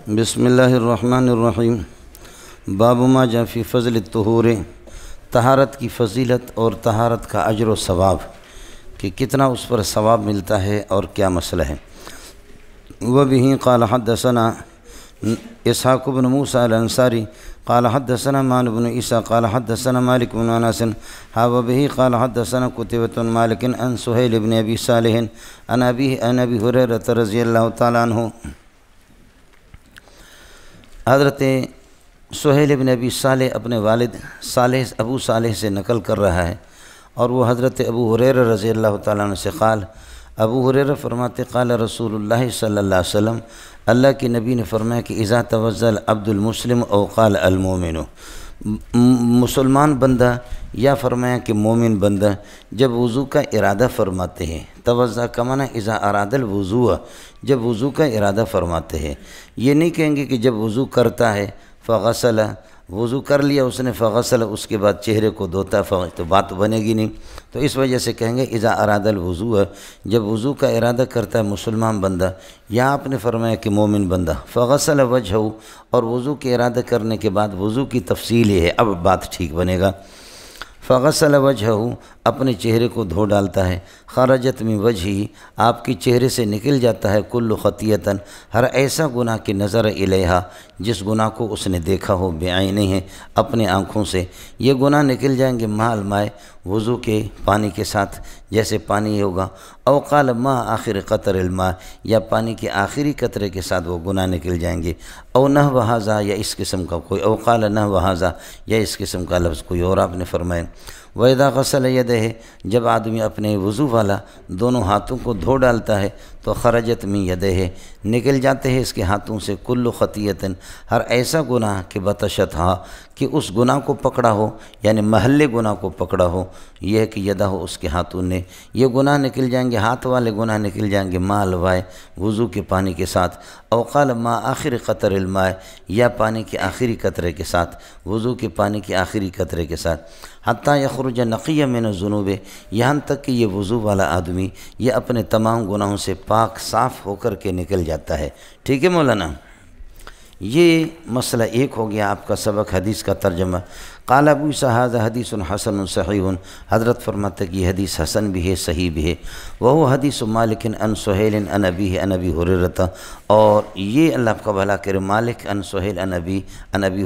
بسم اللہ الرحمن الرحیم۔ باب ما جاء فی فضل الطہور، طہارت کی فضیلت اور طہارت کا اجر و ثواب کہ کتنا اس پر ثواب ملتا ہے اور کیا مسئلہ ہے۔ وبہ قال حدثنا اسحاق بن موسیٰ الانصاری قال حدثنا مان بن عیسیٰ قال حدثنا مالک بن انس وبہ قال حدثنا قتیبۃ بن مالک عن سہیل بن ابی صالح عن ابی ہریرہ رضی اللہ تعالی عنہ۔ حضرت سہیل بن ابی صالح اپنے والد ابو صالح سے نقل کر رہا ہے، اور وہ حضرت ابو ہریرہ رضی اللہ تعالیٰ عنہ سے قال، ابو ہریرہ فرماتے قال رسول اللہ صلی اللہ علیہ وسلم، اللہ کی نبی نے فرمایا کہ اذا توضأ العبد المسلم او قال المؤمن، مسلمان بندہ یا فرمایا کہ مومن بندہ جب وضو کا ارادہ فرماتے ہیں، توضأ کا معنی اذا اراد الوضوء، جب وضو کا ارادہ فرماتے ہیں، یہ نہیں کہیں گے کہ جب وضو کرتا ہے فغسل، وضو کر لیا اس نے فغسل، اس کے بعد چہرے کو دھوتا تو بات بنے گی نہیں، تو اس وجہ سے کہیں گے اذا اراد الوضوء، جب وضو کا ارادہ کرتا ہے مسلمان بندہ، یا آپ نے فرمایا کہ مومن بندہ، فغسل وجہہ، اور وضو کے ارادہ کرنے کے بعد وضو کی تفصیل یہ ہے، اب بات ٹھیک بنے گا، فغسل وجہہ، اپنے چہرے کو دھو ڈالتا ہے، خرجت من وجہی، آپ کی چہرے سے نکل جاتا ہے کل خطیۃ، ہر ایسا گناہ کی نظر الیہا، جس گناہ کو اس نے دیکھا ہو بعینہ، اپنے آنکھوں سے، یہ گناہ نکل جائیں گے ماء الماء، وضو کے پانی کے ساتھ، جیسے پانی ہوگا، او قال ما آخر قطر الماء، یا پانی کے آخری قطرے کے ساتھ وہ گناہ نکل جائیں گے، او نحو ھذا، یا اس قسم کا کوئی، او قال نحو ھذا، یا اس قسم کا لفظ کوئی اور آپ نے فرمایا۔ وَإِذَا غَسَلَ يَدَيْهِ، جب آدمی اپنے وضو والا دونوں ہاتھوں کو دھو ڈالتا ہے تو خرجت من يَدَيْهِ، نکل جاتے ہیں اس کے ہاتھوں سے کل خطیۃ، ہر ایسا گناہ کہ بطشتھا، کہ اس گناہ کو پکڑا ہو، یعنی محل گناہ کو پکڑا ہو، یہ ہے کہ یدہ ہو اس کے ہاتھوں نے، یہ گناہ نکل جائیں گے، ہاتھ والے گناہ نکل جائیں گے ماء الوائے، وضو کے پانی کے ساتھ، او قال ما آخر قطر الماء، یا پانی کے آخری قطرے کے ساتھ، وضو کے پانی کے آخری قطرے کے ساتھ، حتیٰ یخرج نقی من الذنوب، یہاں تک کہ یہ وضو والا آدمی یہ اپنے تمام گناہوں سے پاک صاف ہو کر کے نکل جاتا ہے۔ ٹھیک ہے مولانا، یہ مسئلہ ایک ہو گیا آپ کا سبق حدیث کا ترجمہ۔ قال ابو عیسیٰ ھذا حدیث حسن صحیح، حضرت فرماتے کہ یہ حدیث حسن بھی ہے، صحیح بھی ہے، وہو حدیث مالک عن سہیل عن ابیہ عن ابی ہریرہ، اور یہ اللہ آپ کا بھلا کرے، مالک عن سہیل عن ابی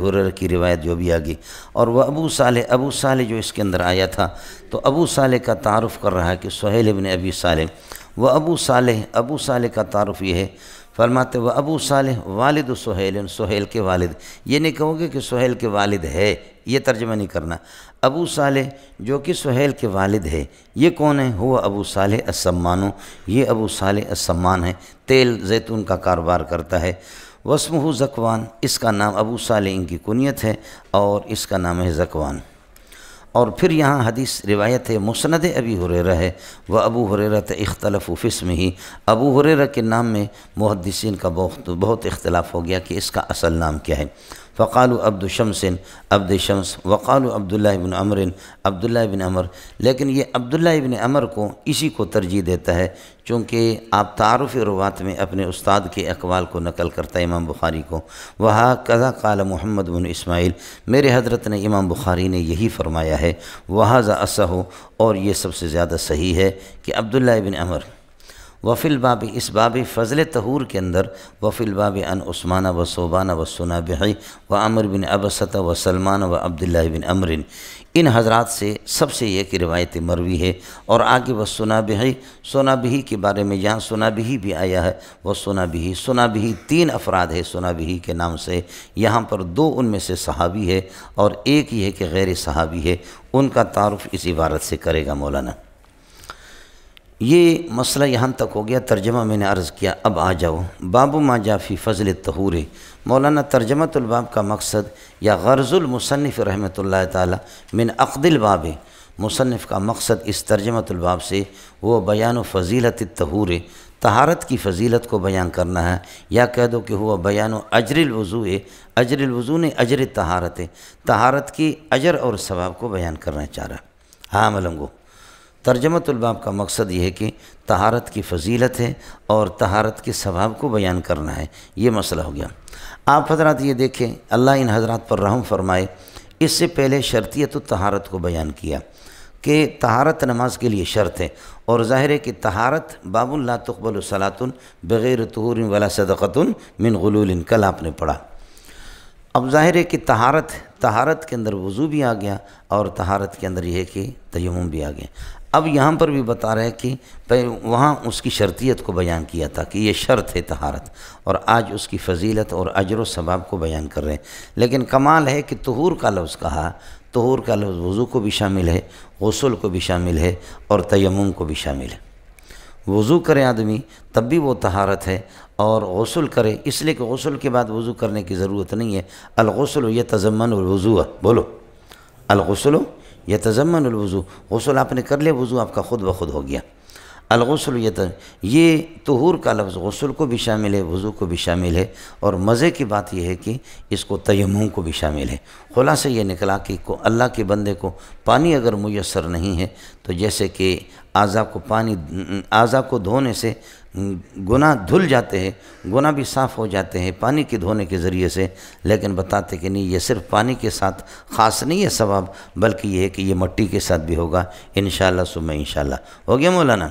ہریرہ کی روایت جو بھی آگی، اور وہ ابو صالح جو اس کے اندر آیا تھا، تو ابو صالح کا تعارف کر رہا ہے کہ سہیل ابن ابی صالح، وہ ابو صالح کا تعارف یہ ہے، فرماتے وہ ابو صالح والد سہیل، سہیل کے والد، یہ نہیں کہو گے کہ سہیل کے والد ہے، یہ ترجمہ نہیں کرنا، ابو صالح جو کہ سہیل کے والد ہے، یہ کون ہے؟ ہوا ابو صالح السمان، یہ ابو صالح السمان ہے، تیل زیتون کا کاروبار کرتا ہے، واسمہ ذکوان، اس کا نام ابو صالح ان کی کنیت ہے، اور اس کا نام ہے ذکوان۔ اور پھر یہاں حدیث روایت ہے مسند ابی ہریرہ ہے، وہ ابو ہریرہ اختلفوا فی اسمہ، ابو ہریرہ کے نام میں محدثین کا بہت اختلاف ہو گیا کہ اس کا اصل نام کیا ہے، فقالوا عبد شمس، وقالوا عبداللہ بن عمر، لیکن یہ عبداللہ ابن عمر کو اسی کو ترجیح دیتا ہے، چونکہ آپ تعارف روات میں اپنے استاد کے اقوال کو نقل کرتا ہے امام بخاری کو، وہکذا قال محمد بن اسماعیل، میرے حضرت نے امام بخاری نے یہی فرمایا ہے، وہذا اصح، اور یہ سب سے زیادہ صحیح ہے کہ عبداللہ ابن عمر۔ وفی الباب، اس باب فضل طہور کے اندر، وفی الباب عن عثمان و صوبان و سنابحی و عمر بن عبسۃ و سلمان و عبداللہ بن عمر، ان حضرات سے سب سے یہ کہ روایت مروی ہے، اور آگے وہ سنابحی کے بارے میں یہاں سنابحی بھی آیا ہے، وہ سنابحی 3 افراد ہے سنابحی کے نام سے، یہاں پر 2 ان میں سے صحابی ہے اور ایک یہ ہے کہ غیر صحابی ہے، ان کا تعارف اس عبارت سے کرے گا مولانا۔ یہ مسئلہ یہاں تک ہو گیا، ترجمہ میں نے عرض کیا، اب آ جاؤ باب ما جاء فی فضل الطہور۔ مولانا ترجمۃ الباب کا مقصد یا غرض المصنف رحمۃ اللہ تعالی من عقد الباب، مصنف کا مقصد اس ترجمۃ الباب سے وہ بیان و فضیلت الطہور، طہارت کی فضیلت کو بیان کرنا ہے، یا کہہ دو کہ ہوا بیان و اجر الوضوء، اجر الوضوء نے اجر طہارت، طہارت کی اجر اور ثواب کو بیان کرنا چاہ رہا۔ ہاں ملنگو، ترجمۃ الباب کا مقصد یہ ہے کہ طہارت کی فضیلت ہے اور طہارت کے ثواب کو بیان کرنا ہے، یہ مسئلہ ہو گیا۔ آپ حضرات یہ دیکھیں، اللہ ان حضرات پر رحم فرمائے، اس سے پہلے شرطیت الطہارت کو بیان کیا کہ طہارت نماز کے لیے شرط ہے، اور ظاہر ہے کہ طہارت باب لا تقبل صلاۃ بغیر طہور ولا صدقۃ من غلول، کل آپ نے پڑھا۔ اب ظاہر ہے کہ طہارت کے اندر وضو بھی آ گیا، اور طہارت کے اندر یہ ہے کہ تیمم بھی آ گیا۔ اب یہاں پر بھی بتا رہے کہ وہاں اس کی شرطیت کو بیان کیا تھا کہ یہ شرط ہے طہارت، اور آج اس کی فضیلت اور اجر و ثواب کو بیان کر رہے ہیں۔ لیکن کمال ہے کہ طہور کا لفظ کہا، طہور کا لفظ وضو کو بھی شامل ہے، غسل کو بھی شامل ہے، اور تیمم کو بھی شامل ہے۔ وضو کرے آدمی تب بھی وہ طہارت ہے، اور غسل کرے اس لیے کہ غسل کے بعد وضو کرنے کی ضرورت نہیں ہے۔ الغسل یتضمن الوضوء، بولو، الغسل یتضمن الوضوء، غسل آپ نے کر لیا، وضو آپ کا خود بخود ہو گیا۔ الغسل یہ طہور کا لفظ غسل کو بھی شامل ہے، وضو کو بھی شامل ہے، اور مزے کی بات یہ ہے کہ اس کو تیمم کو بھی شامل ہے۔ خلاصہ یہ نکلا کہ اللہ کے بندے کو پانی اگر میسر نہیں ہے تو جیسے کہ اعضاء کو دھونے سے گناہ دھل جاتے ہیں، گناہ بھی صاف ہو جاتے ہیں پانی کے دھونے کے ذریعے سے، لیکن بتاتے کہ نہیں، یہ صرف پانی کے ساتھ خاص نہیں ہے ثواب، بلکہ یہ ہے کہ یہ مٹی کے ساتھ بھی ہوگا انشاءاللہ ثم انشاءاللہ۔ ہو گیا مولانا؟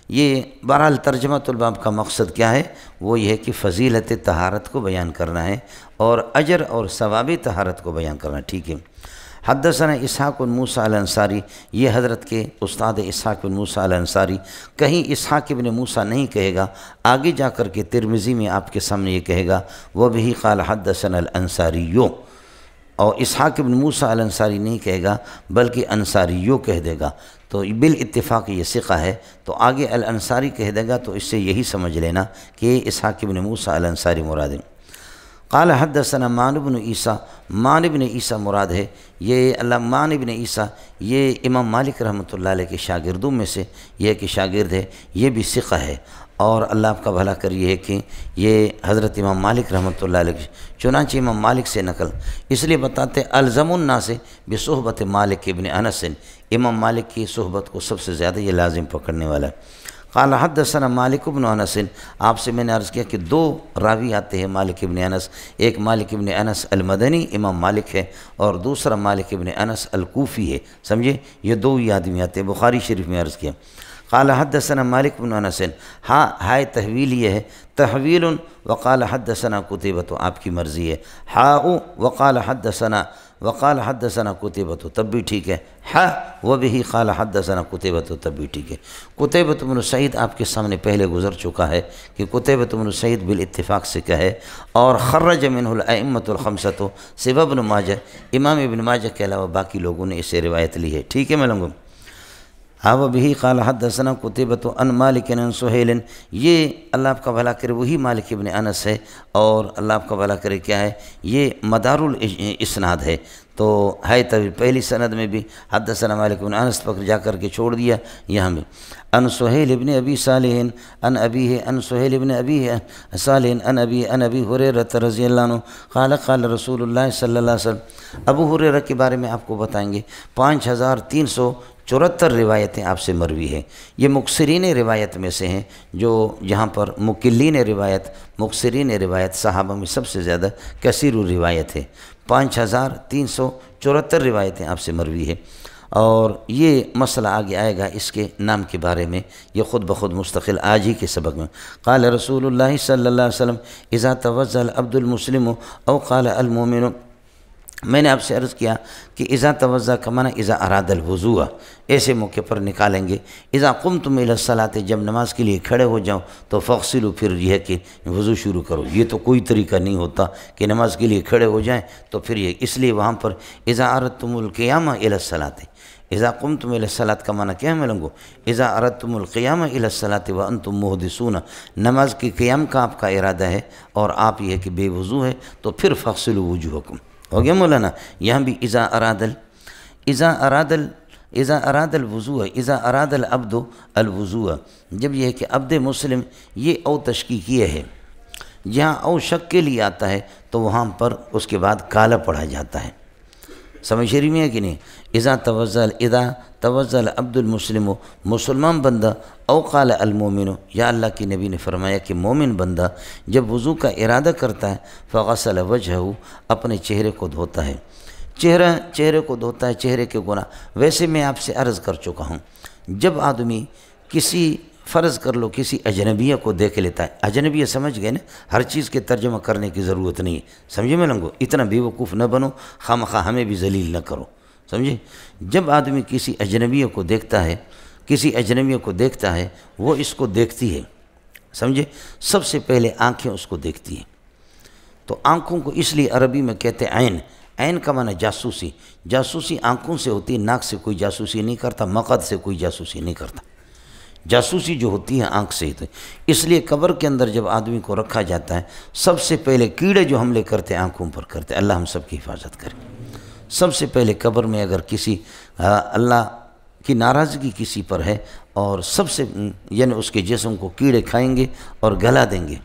یہ بہرحال ترجمہ الباب کا مقصد کیا ہے؟ وہ یہ ہے کہ فضیلت طہارت کو بیان کرنا ہے، اور اجر اور ثواب طہارت کو بیان کرنا ہے۔ ٹھیک ہے۔ حدثنا اسحاق بن موسیٰ الانصاری، یہ حضرت کے استاد اسحاق بن موسیٰ الانصاری، کہیں اسحاق بن موسیٰ نہیں کہے گا، آگے جا کر کے ترمذی میں آپ کے سامنے یہ کہے گا وبہ قال حدثنا الانصاریو، اور اسحاق بن موسیٰ الانصاری نہیں کہے گا بلکہ انصاریو کہہ دے گا، تو بالاتفاق یہ ثقہ ہے، تو آگے الانصاری کہہ دے گا، تو اس سے یہی سمجھ لینا کہ اسحاق بن موسیٰ الانصاری مراد ہے۔ قال حدثنا مان بن عیسیٰ، مان بن عیسیٰ مراد ہے، یہ مان بن عیسیٰ یہ امام مالک رحمۃ اللہ علیہ کے شاگردوں میں سے یہ کہ شاگرد ہے، یہ بھی ثقہ ہے، اور اللہ آپ کا بھلا کریے ہے کہ یہ حضرت امام مالک رحمۃ اللہ علیہ، چنانچہ امام مالک سے نقل اس لیے بتاتے الزم الناس بصحبت مالک ابن انس، امام مالک کی صحبت کو سب سے زیادہ یہ لازم پکڑنے والا ہے۔ قال حدثنا مالک بن انس، آپ سے میں نے عرض کیا کہ دو راوی آتے ہیں مالک ابن انس، ایک مالک ابن انس المدنی امام مالک ہے، اور دوسرا مالک ابن انس الکوفی ہے، سمجھے؟ یہ دو ہی آدمی آتے ہیں، بخاری شریف میں عرض کیا۔ قال حدثنا مالک بن انس، ہاں ہائے تحویل یہ ہے، تحویل وقال حدثنا قتیبہ، تو آپ کی مرضی ہے، وقال حدثنا قتیبہ تب بھی ٹھیک ہے، وبہ قال حدثنا قتیبہ تب بھی ٹھیک ہے۔ قتیبہ بن سعید آپ کے سامنے پہلے گزر چکا ہے کہ قتیبہ بن سعید بالاتفاق سے کہے، اور خرج منہ الائمۃ الخمسۃ سوى ابن ماجہ، امام ابن ماجہ کے علاوہ باقی لوگوں نے اسے روایت لی ہے۔ ٹھیک ہے ملنگو؟ وبہ قال حدثنا قتیبہ عن مالک عن سہیل، یہ اللہ آپ کا بھلا کرے وہی مالک ابن انس ہے، اور اللہ آپ کا بھلا کرے کیا ہے، یہ مدار الاسناد ہے، تو ہے طویل، پہلی سند میں بھی حدثنا مالک بن انس پر جا کر کے چھوڑ دیا، یہاں میں ان سہیل ابن ابی صالح ان ابیہ، ان سہیل ابن ابی صالح ان ابی ہریرہ رضی اللہ عنہ قال قال رسول اللہ صلی اللہ علیہ وسلم۔ ابو ہریرہ کے بارے میں آپ کو بتائیں گے 5374 روایتیں آپ سے مروی ہیں، یہ مکثرین روایت میں سے ہیں، جو جہاں پر مکلین روایت، مکثرین روایت صحابہ میں سب سے زیادہ کثیر روایت ہے، 5374 روایتیں آپ سے مروی ہے، اور یہ مسئلہ آگے آئے گا اس کے نام کے بارے میں، یہ خود بخود مستقل آج ہی کے سبق میں۔ قال رسول اللہ صلی اللہ علیہ وسلم اذا توضأ العبد المسلم او قال المؤمن، میں نے آپ سے عرض کیا کہ اذا توضأ کا معنی اذا اراد الوضوء، ایسے موقع پر نکالیں گے، اذا قمتم الى الصلاۃ، جب نماز کے لیے کھڑے ہو جاؤ تو فاغسلوا، پھر یہ ہے کہ وضو شروع کرو، یہ تو کوئی طریقہ نہیں ہوتا کہ نماز کے لیے کھڑے ہو جائیں تو پھر یہ، اس لیے وہاں پر اذا اردتم القیام الى الصلاۃ، اذا قمتم الى الصلاۃ کا معنی کیا ہے ملنگو؟ اذا اردتم القیام الى الصلاۃ وانتم محدثون، نماز کے قیام کا آپ کا ارادہ ہے اور آپ یہ کہ بے وضو ہے، تو پھر فاغسلوا وجوہکم، ہو گیا مولانا؟ یہاں بھی اذا اراد الوضوء، اذا اراد العبد الوضوء، جب یہ ہے کہ عبد مسلم، یہ او تشکیکیہ ہے، جہاں او شک کے لیے آتا ہے تو وہاں پر اس کے بعد کالا پڑھا جاتا ہے، سمجھ شریف میں ہے کہ نہیں؟ اذا توزل عبد المسلم، مسلمان بندہ، او قال المومن، یا اللہ کی نبی نے فرمایا کہ مومن بندہ جب وضو کا ارادہ کرتا ہے فغسل وجہہ، اپنے چہرے کو دھوتا ہے، چہرے کو دھوتا ہے، چہرے کے گناہ۔ ویسے میں آپ سے عرض کر چکا ہوں، جب آدمی کسی فرض کر لو کسی اجنبیہ کو دیکھ لیتا ہے، اجنبیہ سمجھ گئے نا، ہر چیز کے ترجمہ کرنے کی ضرورت نہیں ہے، سمجھے میں لنگو؟ اتنا بیوقوف نہ بنو، خامخواہ ہمیں بھی ذلیل نہ کرو، سمجھے؟ جب آدمی کسی اجنبیہ کو دیکھتا ہے، وہ اس کو دیکھتی ہے، سمجھے؟ سب سے پہلے آنکھیں اس کو دیکھتی ہیں، تو آنکھوں کو اس لیے عربی میں کہتے ہیں عین کا معنی جاسوسی آنکھوں سے ہوتی ہے، ناک سے کوئی جاسوسی نہیں کرتا، مقد سے کوئی جاسوسی نہیں کرتا، جاسوسی جو ہوتی ہے آنکھ سے ہوتی ہے۔ اس لیے قبر کے اندر جب آدمی کو رکھا جاتا ہے، سب سے پہلے کیڑے جو حملے کرتے ہیں آنکھوں پر کرتے ہیں، اللہ ہم سب کی حفاظت کرے۔ سب سے پہلے قبر میں اگر کسی اللہ کی ناراضگی کسی پر ہے، اور سب سے یعنی اس کے جسم کو کیڑے کھائیں گے اور گلا دیں گے۔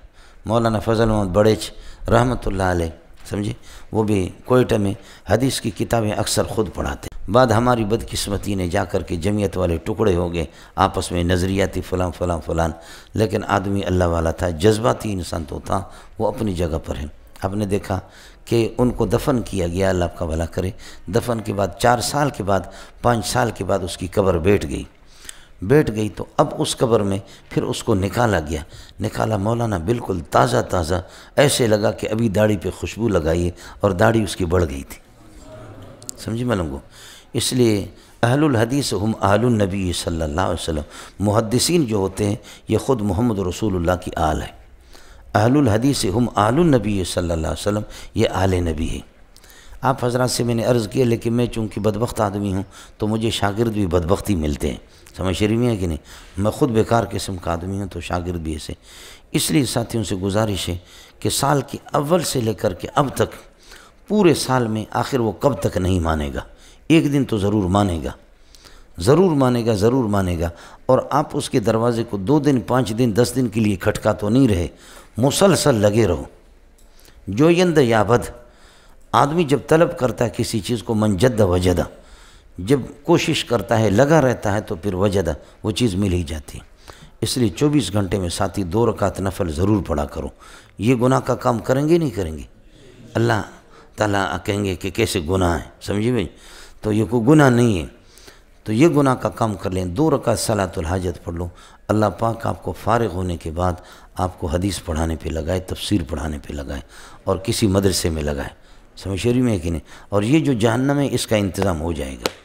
مولانا فضل محمد بڑیچ رحمۃ اللہ علیہ، سمجھے، وہ بھی کوئٹہ میں حدیث کی کتابیں اکثر خود پڑھاتے ہیں۔ بعد ہماری بدقسمتی نے جا کر کے جمعیت والے ٹکڑے ہو گئے، آپس میں نظریاتی فلان، لیکن آدمی اللہ والا تھا، جذباتی انسان تو تھا، وہ اپنی جگہ پر ہے۔ آپ نے دیکھا کہ ان کو دفن کیا گیا، اللہ آپ کا بھلا کرے۔ دفن کے بعد 4 سال کے بعد 5 سال کے بعد اس کی قبر بیٹھ گئی تو اب اس قبر میں پھر اس کو نکالا مولانا بالکل تازہ، ایسے لگا کہ ابھی داڑھی پہ خوشبو لگائی اور داڑھی اس کی بڑھ گئی تھی، سمجھی میں لوگوں؟ اس لیے اہل الحدیث ہم اہل النبی صلی اللہ علیہ وسلم، محدثین جو ہوتے ہیں یہ خود محمد رسول اللہ کی آل ہے۔ اہل الحدیث ہم اہل النبی صلی اللہ علیہ وسلم، یہ آل نبی ہے۔ آپ حضرات سے میں نے عرض کیا، لیکن میں چونکہ بدبخت آدمی ہوں تو مجھے شاگرد بھی بدبختی ملتے ہیں، سمجھ شریف میں ہے کہ نہیں؟ میں خود بیکار قسم کا آدمی ہوں تو شاگرد بھی ایسے۔ اس لیے ساتھیوں سے گزارش ہے کہ سال کے اول سے لے کر کے اب تک پورے سال میں آخر وہ کب تک نہیں مانے گا، ایک دن تو ضرور مانے گا، اور آپ اس کے دروازے کو 2 دن 5 دن 10 دن کے لیے کھٹکا تو نہیں رہے، مسلسل لگے رہو۔ جو یند یابد، آدمی جب طلب کرتا ہے کسی چیز کو، من جد وجدہ، جب کوشش کرتا ہے لگا رہتا ہے تو پھر وجدہ، وہ چیز مل ہی جاتی ہے۔ اس لیے 24 گھنٹے میں ساتھی 2 رکعت نفل ضرور پڑھا کرو۔ یہ گناہ کا کام کریں گے نہیں کریں گے؟ اللہ تعالیٰ کہیں گے کہ کیسے گناہ ہے، سمجھے بھائی؟ تو یہ کوئی گناہ نہیں ہے، تو یہ گناہ کا کام کر لیں۔ 2 رکعت صلاۃ الحاجت پڑھ لو، اللہ پاک آپ کو فارغ ہونے کے بعد آپ کو حدیث پڑھانے پہ لگائے، تفسیر پڑھانے پہ لگائے، اور کسی مدرسے میں لگائے، سمجھ شریف میں ہے کہ نہیں؟ اور یہ جو جہنم ہے اس کا انتظام ہو جائے گا،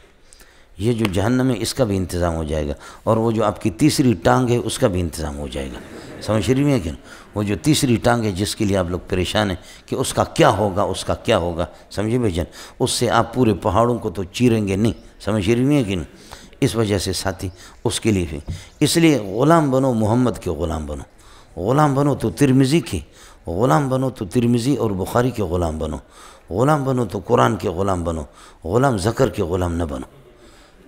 یہ جو جہنم ہے اس کا بھی انتظام ہو جائے گا، اور وہ جو آپ کی تیسری ٹانگ ہے اس کا بھی انتظام ہو جائے گا، سمجھ شریف میں ہے کہ نہیں؟ وہ جو تیسری ٹانگ ہے جس کے لیے آپ لوگ پریشان ہیں کہ اس کا کیا ہوگا، سمجھے بھائی جان؟ اس سے آپ پورے پہاڑوں کو تو چیریں گے نہیں، سمجھ شریف میں ہے کہ نہیں؟ اس وجہ سے ساتھی اس کے لیے اس لیے غلام بنو، محمد کے غلام بنو تو ترمذی کے غلام بنو، تو ترمذی اور بخاری کے غلام بنو تو قرآن کے غلام بنو، غلام ذکر کے غلام نہ بنو،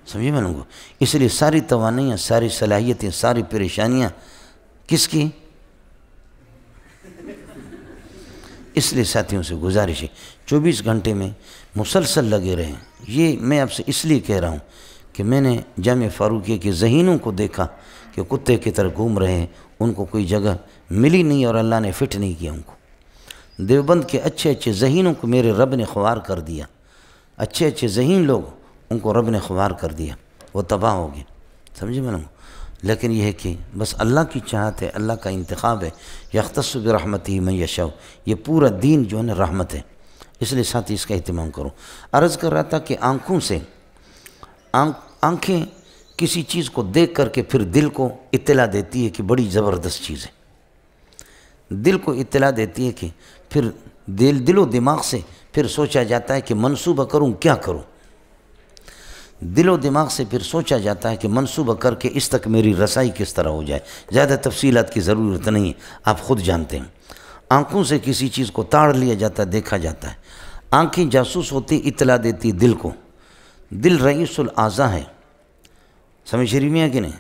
سمجھے میں لوگوں؟ اس لیے ساری توانائیاں، ساری صلاحیتیں، ساری پریشانیاں کس کی؟ اس لیے ساتھیوں سے گزارش ہے 24 گھنٹے میں مسلسل لگے رہیں۔ یہ میں آپ سے اس لیے کہہ رہا ہوں کہ میں نے جامع فاروقیہ کے ذہینوں کو دیکھا کہ کتے کی طرح گھوم رہے ہیں، ان کو کوئی جگہ ملی نہیں اور اللہ نے فٹ نہیں کیا ان کو۔ دیوبند کے اچھے ذہینوں کو میرے رب نے خوار کر دیا، اچھے ذہین لوگ، ان کو رب نے خوار کر دیا، وہ تباہ ہو گئے، سمجھے میں؟ لیکن یہ ہے کہ بس اللہ کی چاہت ہے، اللہ کا انتخاب ہے، یختص برحمتہ من یشاء، یہ پورا دین جو ہے نا رحمت ہے، اس لیے ساتھ اس کا اہتمام کرو۔ عرض کر رہا تھا کہ آنکھیں کسی چیز کو دیکھ کر کے پھر دل کو اطلاع دیتی ہے کہ بڑی زبردست چیز ہے، دل کو اطلاع دیتی ہے کہ پھر دل و دماغ سے پھر سوچا جاتا ہے کہ منصوبہ کروں کیا کروں، دل و دماغ سے پھر سوچا جاتا ہے کہ منصوبہ کر کے اس تک میری رسائی کس طرح ہو جائے۔ زیادہ تفصیلات کی ضرورت نہیں ہے، آپ خود جانتے ہیں۔ آنکھوں سے کسی چیز کو تاڑ لیا جاتا ہے، دیکھا جاتا ہے، آنکھیں جاسوس ہوتی، اطلاع دیتی دل کو۔ دل رئیس الاعضاء ہے، سمجھ شریف میں ہے کہ نہیں؟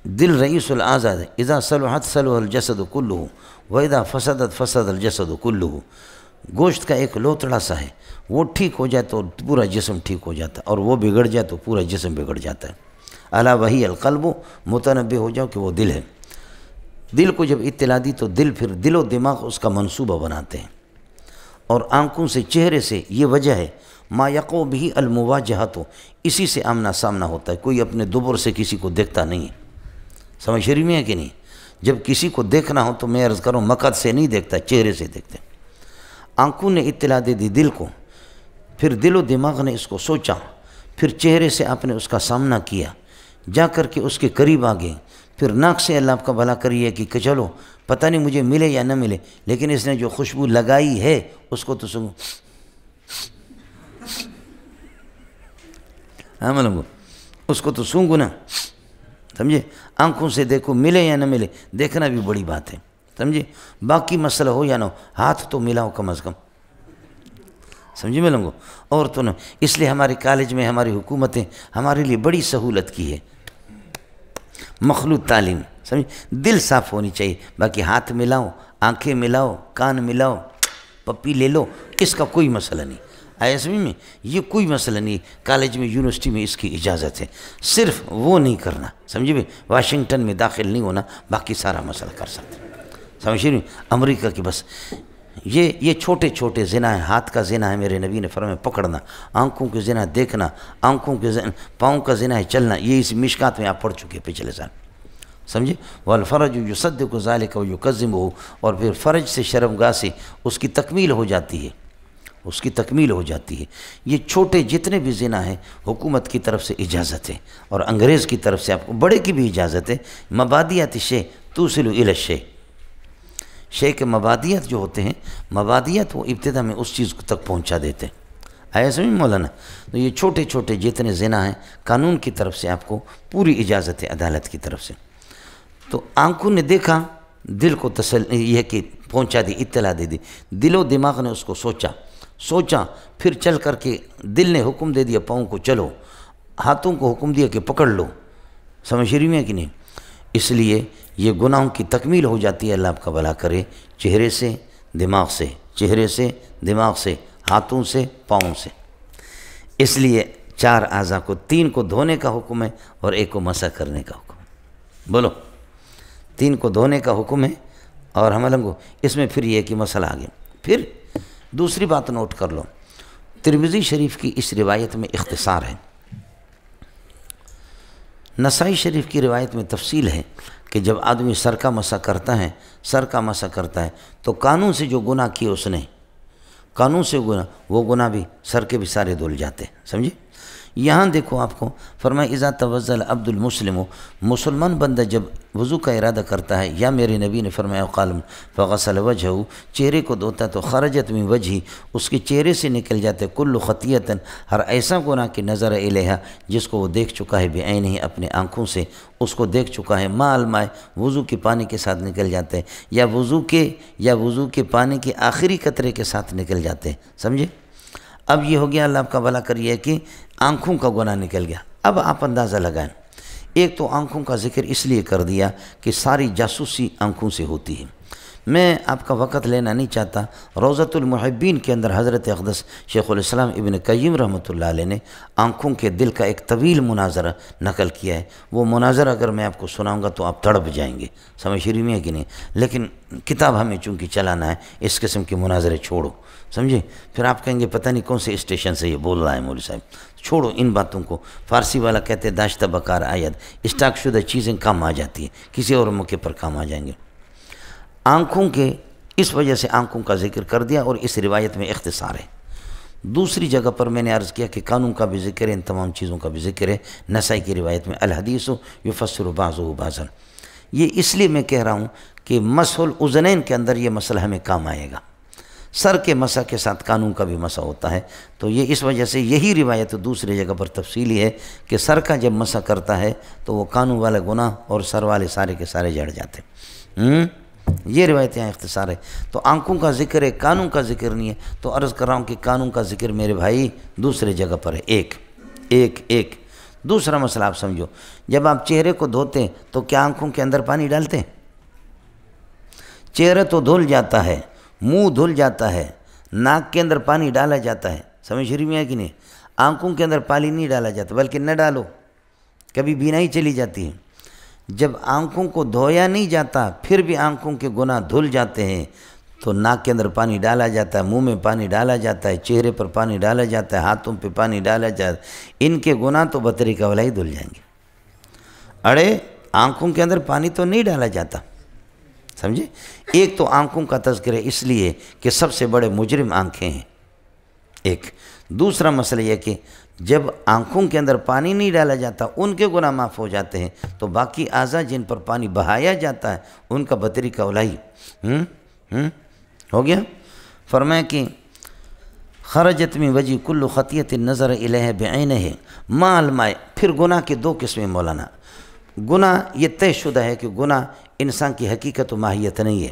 دل رئیس الاعضاء ہے، اذا صلحت صلح الجسد کلہ واذا فسدت فسد الجسد کلہ۔ گوشت کا ایک لوتڑا سا ہے، وہ ٹھیک ہو جائے تو پورا جسم ٹھیک ہو جاتا ہے، اور وہ بگڑ جائے تو پورا جسم بگڑ جاتا ہے۔ الا وہی القلب، متنبہ ہو جاؤ کہ وہ دل ہے۔ دل کو جب اطلاع دی تو دل پھر دل و دماغ اس کا منصوبہ بناتے ہیں، اور آنکھوں سے چہرے سے یہ وجہ ہے ما یقو بھی المواجہۃ، اسی سے آمنا سامنا ہوتا ہے۔ کوئی اپنے دبر سے کسی کو دیکھتا نہیں ہے، سمجھ شریف میں ہے کہ نہیں؟ جب کسی کو دیکھنا ہو تو میں عرض کروں مقعد سے نہیں دیکھتا، چہرے سے دیکھتے۔ آنکھوں نے اطلاع دے دی دل کو، پھر دل و دماغ نے اس کو سوچا، پھر چہرے سے آپ نے اس کا سامنا کیا، جا کر کے اس کے قریب آ گئے، پھر ناک سے اللہ آپ کا بھلا کریے کہ چلو پتہ نہیں مجھے ملے یا نہ ملے، لیکن اس نے جو خوشبو لگائی ہے اس کو تو سنگو، ہاں ملنگو، اس کو تو سونگو نا، سمجھے؟ آنکھوں سے دیکھو، ملے یا نہ ملے، دیکھنا بھی بڑی بات ہے، سمجھے؟ باقی مسئلہ ہو یا نہ ہو، ہاتھ تو ملاؤ کم از کم، سمجھے ملنگو؟ اور تو نہ، اس لیے ہمارے کالج میں ہماری حکومتیں ہمارے لیے بڑی سہولت کی ہے، مخلوط تعلیم، سمجھے؟ دل صاف ہونی چاہیے، باقی ہاتھ ملاؤ، آنکھیں ملاؤ، کان ملاؤ، پپی لے لو، اس کا کوئی مسئلہ نہیں، آیا سمجھ میں؟ یہ کوئی مسئلہ نہیں، کالج میں یونیورسٹی میں اس کی اجازت ہے، صرف وہ نہیں کرنا، سمجھے بھی؟ واشنگٹن میں داخل نہیں ہونا، باقی سارا مسئلہ کر سکتے، سمجھے نہیں؟ امریکہ کی بس یہ چھوٹے چھوٹے زنا ہے، ہاتھ کا زنا ہے، میرے نبی نے فرمایا پکڑنا، آنکھوں کے زنا دیکھنا، آنکھوں کے پاؤں کا زنا ہے چلنا، یہ اس مشکات میں آپ پڑھ چکے پچھلے سال، سمجھے؟ والفرج یصدق ذلک ویکذبہ، اور پھر فرج سے شرمگاہ سے اس کی تکمیل ہو جاتی ہے، اس کی تکمیل ہو جاتی ہے۔ یہ چھوٹے جتنے بھی زنا ہیں حکومت کی طرف سے اجازت ہے، اور انگریز کی طرف سے آپ کو بڑے کی بھی اجازت ہے۔ مبادیات شے توصل الی الشے، شے کے مبادیات جو ہوتے ہیں، مبادیات وہ ابتدا میں اس چیز تک پہنچا دیتے ہیں، آیا سمجھ مولانا؟ تو یہ چھوٹے چھوٹے جتنے زنا ہیں قانون کی طرف سے آپ کو پوری اجازت ہے، عدالت کی طرف سے۔ تو آنکھوں نے دیکھا، دل کو یہ کہ پہنچا دی، اطلاع دے دی، دل و دماغ نے اس کو سوچا، پھر چل کر کے دل نے حکم دے دیا پاؤں کو چلو، ہاتھوں کو حکم دیا کہ پکڑ لو، سمجھ رہی میں کہ نہیں؟ اس لیے یہ گناہوں کی تکمیل ہو جاتی ہے، اللہ آپ کا بھلا کرے، چہرے سے دماغ سے، چہرے سے دماغ سے، ہاتھوں سے، پاؤں سے۔ اس لیے 4 اعضاء کو، 3 کو دھونے کا حکم ہے اور 1 کو مسح کرنے کا حکم ہے، بولو 3 کو دھونے کا حکم ہے اور ہم لوگوں اس میں پھر یہ کہ مسئلہ آ گیا۔ پھر دوسری بات نوٹ کر لو، ترمذی شریف کی اس روایت میں اختصار ہے، نسائی شریف کی روایت میں تفصیل ہے کہ جب آدمی سر کا مسح کرتا ہے تو کانوں سے جو گناہ کیے اس نے، کانوں سے گناہ، وہ گناہ بھی سر کے بھی سارے دھل جاتے ہیں، سمجھے؟ یہاں دیکھو آپ کو فرمایا اذا توضأ العبد المسلم، مسلمان بندہ جب وضو کا ارادہ کرتا ہے، یا میرے نبی نے فرمایا قال فغسل وجہہ، چہرے کو دھوتا تو خرجت من وجہی، اس کے چہرے سے نکل جاتے کل خطیۃ، ہر ایسا گناہ کی نظر الیہا جس کو وہ دیکھ چکا ہے بعینہ، اپنے آنکھوں سے اس کو دیکھ چکا ہے، ما الماء، وضو کے پانی کے ساتھ نکل جاتے ہیں، یا وضو کے پانی کے آخری قطرے کے ساتھ نکل جاتے ہیں، سمجھے؟ اب یہ ہو گیا، اللہ آپ کا بھلا کریے کہ آنکھوں کا گناہ نکل گیا۔ اب آپ اندازہ لگائیں، ایک تو آنکھوں کا ذکر اس لیے کر دیا کہ ساری جاسوسی آنکھوں سے ہوتی ہے۔ میں آپ کا وقت لینا نہیں چاہتا، روضۃ المحبین کے اندر حضرت اقدس شیخ الاسلام ابن قیم رحمۃ اللہ علیہ نے آنکھوں کے دل کا ایک طویل مناظرہ نقل کیا ہے۔ وہ مناظرہ اگر میں آپ کو سناؤں گا تو آپ تڑپ جائیں گے، سمجھ رہی میں ہے کہ نہیں؟ لیکن کتاب ہمیں چونکہ چلانا ہے، اس قسم کے مناظرے چھوڑو، سمجھے؟ پھر آپ کہیں گے پتہ نہیں کون سے اسٹیشن سے یہ بول رہا ہے مولوی صاحب، چھوڑو ان باتوں کو۔ فارسی والا کہتے ہیں داشتہ بکار آید، اسٹاک شدہ چیزیں کام آ جاتی ہیں، کسی اور موقع پر کام آ جائیں گے۔ آنکھوں کے اس وجہ سے آنکھوں کا ذکر کر دیا، اور اس روایت میں اختصار ہے۔ دوسری جگہ پر میں نے عرض کیا کہ قانون کا بھی ذکر ہے، ان تمام چیزوں کا بھی ذکر ہے۔ نسائی کی روایت میں الحدیث یفسر بعضہ بعضا، یہ اس لیے میں کہہ رہا ہوں کہ مسح الاذنین کے اندر یہ مسئلہ ہمیں کام آئے گا، سر کے مسح کے ساتھ قانون کا بھی مسح ہوتا ہے، تو یہ اس وجہ سے یہی روایت دوسری جگہ پر تفصیلی ہے کہ سر کا جب مسح کرتا ہے تو وہ قانون والا گناہ اور سر والے سارے کے سارے جڑ جاتے ہیں۔ یہ روایت یہاں اختصار ہے۔ تو آنکھوں کا ذکر ہے، قانون کا ذکر نہیں ہے، تو عرض کر رہا ہوں کہ قانون کا ذکر میرے بھائی دوسرے جگہ پر ہے۔ ایک دوسرا مسئلہ آپ سمجھو، جب آپ چہرے کو دھوتے ہیں تو کیا آنکھوں کے اندر پانی ڈالتے ہیں؟ چہرہ تو دھل جاتا ہے، منہ دھل جاتا ہے، ناک کے اندر پانی ڈالا جاتا ہے، سمجھ رہی میں ہے کہ نہیں؟ آنکھوں کے اندر پانی نہیں ڈالا جاتا، بلکہ نہ ڈالو، کبھی بینائی چلی جاتی ہے۔ جب آنکھوں کو دھویا نہیں جاتا پھر بھی آنکھوں کے گناہ دھل جاتے ہیں تو ناک کے اندر پانی ڈالا جاتا ہے، منہ میں پانی ڈالا جاتا ہے، چہرے پر پانی ڈالا جاتا ہے، ہاتھوں پہ پانی ڈالا جاتا ہے، ان کے گناہ تو بطریقہ والا ہی دھل جائیں گے۔ اڑے آنکھوں کے اندر پانی تو نہیں ڈالا جاتا، سمجھے؟ ایک تو آنکھوں کا تذکرہ اس لیے کہ سب سے بڑے مجرم آنکھیں ہیں، ایک۔ دوسرا مسئلہ یہ کہ جب آنکھوں کے اندر پانی نہیں ڈالا جاتا ان کے گناہ معاف ہو جاتے ہیں، تو باقی اعضاء جن پر پانی بہایا جاتا ہے ان کا بطریقہ اولائی ہو گیا۔ فرمایا کہ خرجت من وجہ کل خطیۃ نظر الیہ بعینہ ما الماء۔ پھر گناہ کے دو قسمیں مولانا۔ گناہ یہ طے شدہ ہے کہ گناہ انسان کی حقیقت و ماہیت نہیں ہے۔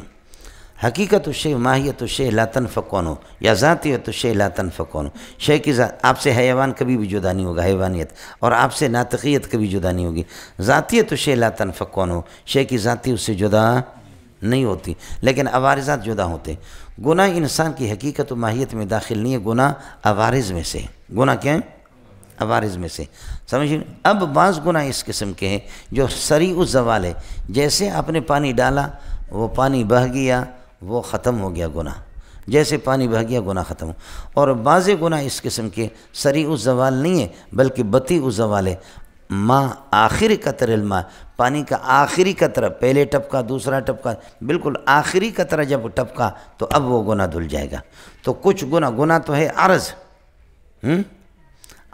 حقیقت الشیء ماہیت الشیء لا تنفک عنہ، یا ذاتیت الشیء لا تنفک عنہ۔ شے کی ذات، آپ سے حیوان کبھی بھی جدا نہیں ہوگا، حیوانیت، اور آپ سے ناطقیت کبھی جدا نہیں ہوگی۔ ذاتیت الشیء لا تنفک عنہ، شے کی ذاتی اس سے جدا نہیں ہوتی، لیکن عوارضات جدا ہوتے۔ گناہ انسان کی حقیقت و ماہیت میں داخل نہیں ہے، گناہ عوارض میں سے۔ گناہ کیا ہے؟ عوارض میں سے، سمجھیں؟ اب بعض گناہ اس قسم کے ہیں جو سریع الزوال ہے، جیسے آپ نے پانی ڈالا وہ پانی بہہ گیا، وہ ختم ہو گیا گناہ، جیسے پانی بہہ گیا گناہ ختم ہو۔ اور بعض گناہ اس قسم کے سریع الزوال نہیں ہے بلکہ بطیء الزوال ہے۔ ما آخری قطر الماء، پانی کا آخری قطرہ، پہلے ٹپکا دوسرا ٹپکا، بالکل آخری قطرہ جب ٹپکا تو اب وہ گناہ دھل جائے گا۔ تو کچھ گناہ تو ہے عرض،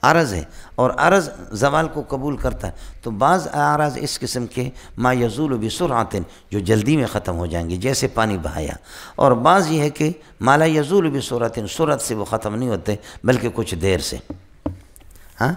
عرض ہے، اور عرض زوال کو قبول کرتا ہے۔ تو بعض اعراض اس قسم کے ما یزول بسرعۃ، جو جلدی میں ختم ہو جائیں گے جیسے پانی بہایا، اور بعض یہ ہے کہ ما لا یزول بسرعۃ، سرعت سے وہ ختم نہیں ہوتے بلکہ کچھ دیر سے۔ ہاں،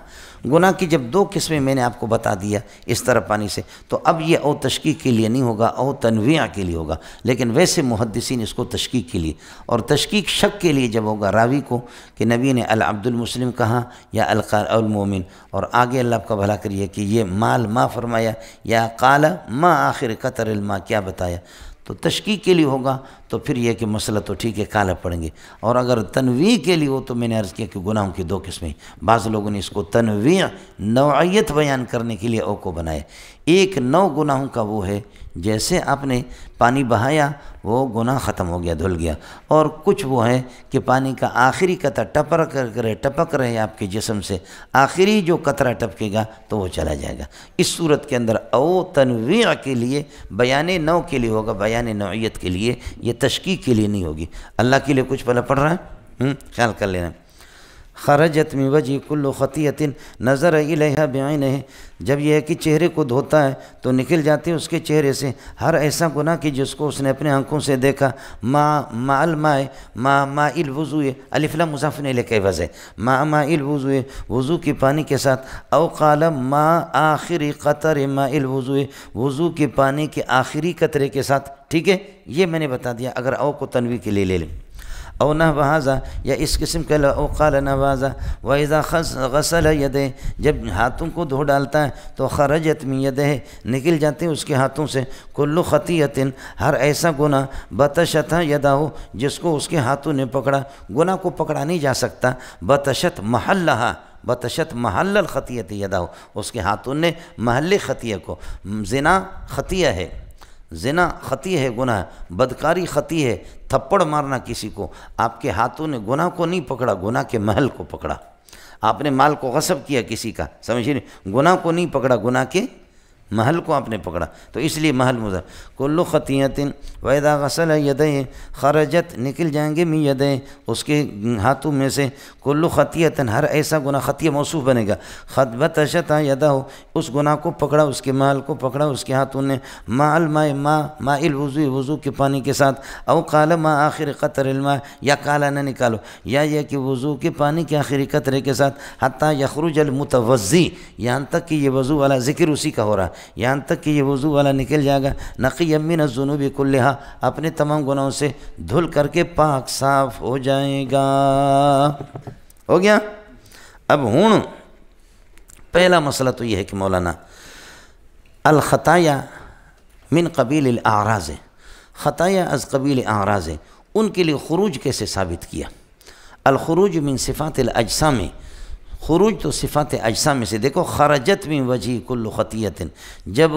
گناہ کی جب دو قسمیں میں نے آپ کو بتا دیا اس طرح پانی سے، تو اب یہ او تشکیک کے لیے نہیں ہوگا، او تنویع کے لیے ہوگا، لیکن ویسے محدثین اس کو تشکیک کے لیے، اور تشکیک شک کے لیے جب ہوگا راوی کو کہ نبی نے العبد المسلم کہا یا المومن، اور آگے اللہ آپ کا بھلا کریے کہ یہ مال ما فرمایا یا قال ما آخر قطر الماء کیا بتایا، تو تشکیک کے لیے ہوگا تو پھر یہ کہ مسئلہ تو ٹھیک ہے کالا پڑیں گے۔ اور اگر تنویع کے لیے ہو تو میں نے عرض کیا کہ گناہوں کی دو قسمیں، بعض لوگوں نے اس کو تنویع نوعیت بیان کرنے کے لیے او کو بنایا۔ ایک نوع گناہوں کا وہ ہے جیسے آپ نے پانی بہایا وہ گناہ ختم ہو گیا، دھل گیا، اور کچھ وہ ہے کہ پانی کا آخری قطرہ ٹپک رہے آپ کے جسم سے، آخری جو قطرہ ٹپکے گا تو وہ چلا جائے گا۔ اس صورت کے اندر او تنویع کے لیے بیان نوع کے لیے ہوگا، بیان نوعیت کے لیے، یہ تشکیک کے لیے نہیں ہوگی۔ اللہ کے لیے کچھ پڑھ رہا ہے، خیال کر لینا۔ خرجت من وجہ کل خطیۃ نظر الیہا بعینہ، جب یہ ہے کہ چہرے کو دھوتا ہے تو نکل جاتے ہیں اس کے چہرے سے ہر ایسا گناہ کہ جس کو اس نے اپنے آنکھوں سے دیکھا۔ ماء الماء، ماء الوضوء، الف لام مضاف الیہ کے عوض ہے، ماء الوضوء، وضو کے پانی کے ساتھ، او قال ماء آخری قطر ماء الوضوء، وضو کے پانی کے آخری قطرے کے ساتھ، ٹھیک ہے؟ یہ میں نے بتا دیا، اگر او کو تنویع کے لیے لے لیں۔ او نحو ھذا، یا اس قسم کا او قال نحو ھذا، وَإِذَا غسل یدیہ، جب ہاتھوں کو دھو ڈالتا ہے تو خرجت من یدیہ، نکل جاتے ہیں اس کے ہاتھوں سے، کل خطیۃ، ہر ایسا گناہ، بطشت یدہ، جس کو اس کے ہاتھوں نے پکڑا۔ گناہ کو پکڑا نہیں جا سکتا، بطشت محلہا، بطشت محل الخطیۃ یدہ، اس کے ہاتھوں نے محل خطیہ کو، زنا خطیہ ہے، زنا خطیہ ہے، گناہ، بدکاری خطیہ ہے، تھپڑ مارنا کسی کو، آپ کے ہاتھوں نے گناہ کو نہیں پکڑا، گناہ کے محل کو پکڑا۔ آپ نے مال کو غصب کیا کسی کا، سمجھیے، گناہ کو نہیں پکڑا، گناہ کے محل کو آپ نے پکڑا، تو اس لیے محل مضاف۔ کل خطیۃ وَإِذَا غسل یدیہ، خرجت، نکل جائیں گے من یدیہ، اس کے ہاتھوں میں سے، کل خطیۃ، ہر ایسا گناہ، خطیہ موصوف بنے گا، بطشت یدہ، اس گناہ کو پکڑا، اس کے محل کو پکڑا اس کے ہاتھوں نے، ماء الماء، ماء الوضوء، وضو کے پانی کے ساتھ، او قال ماء آخر قطر الماء، یا کالا نہ نکالو، یا یہ کہ وضو کے پانی کے آخری قطرے کے ساتھ، حتی یخرج المتوضی، یہاں تک کہ یہ وضو والا، ذکر اسی کا ہو رہا ہے، یہاں تک کہ یہ وضو والا نکل جائے گا، نقی من الذنوب کلہا، اپنے تمام گناہوں سے دھل کر کے پاک صاف ہو جائے گا۔ ہو گیا؟ اب ہوں پہلا مسئلہ تو یہ ہے کہ مولانا الخطایا من قبیل الاعراض، خطایا از قبیل اعراض، ان کے لیے خروج کیسے ثابت کیا؟ الخروج من صفات الاجسام، خروج تو صفات اجسام میں سے، دیکھو خرجت من وجہ کل خطیۃ، جب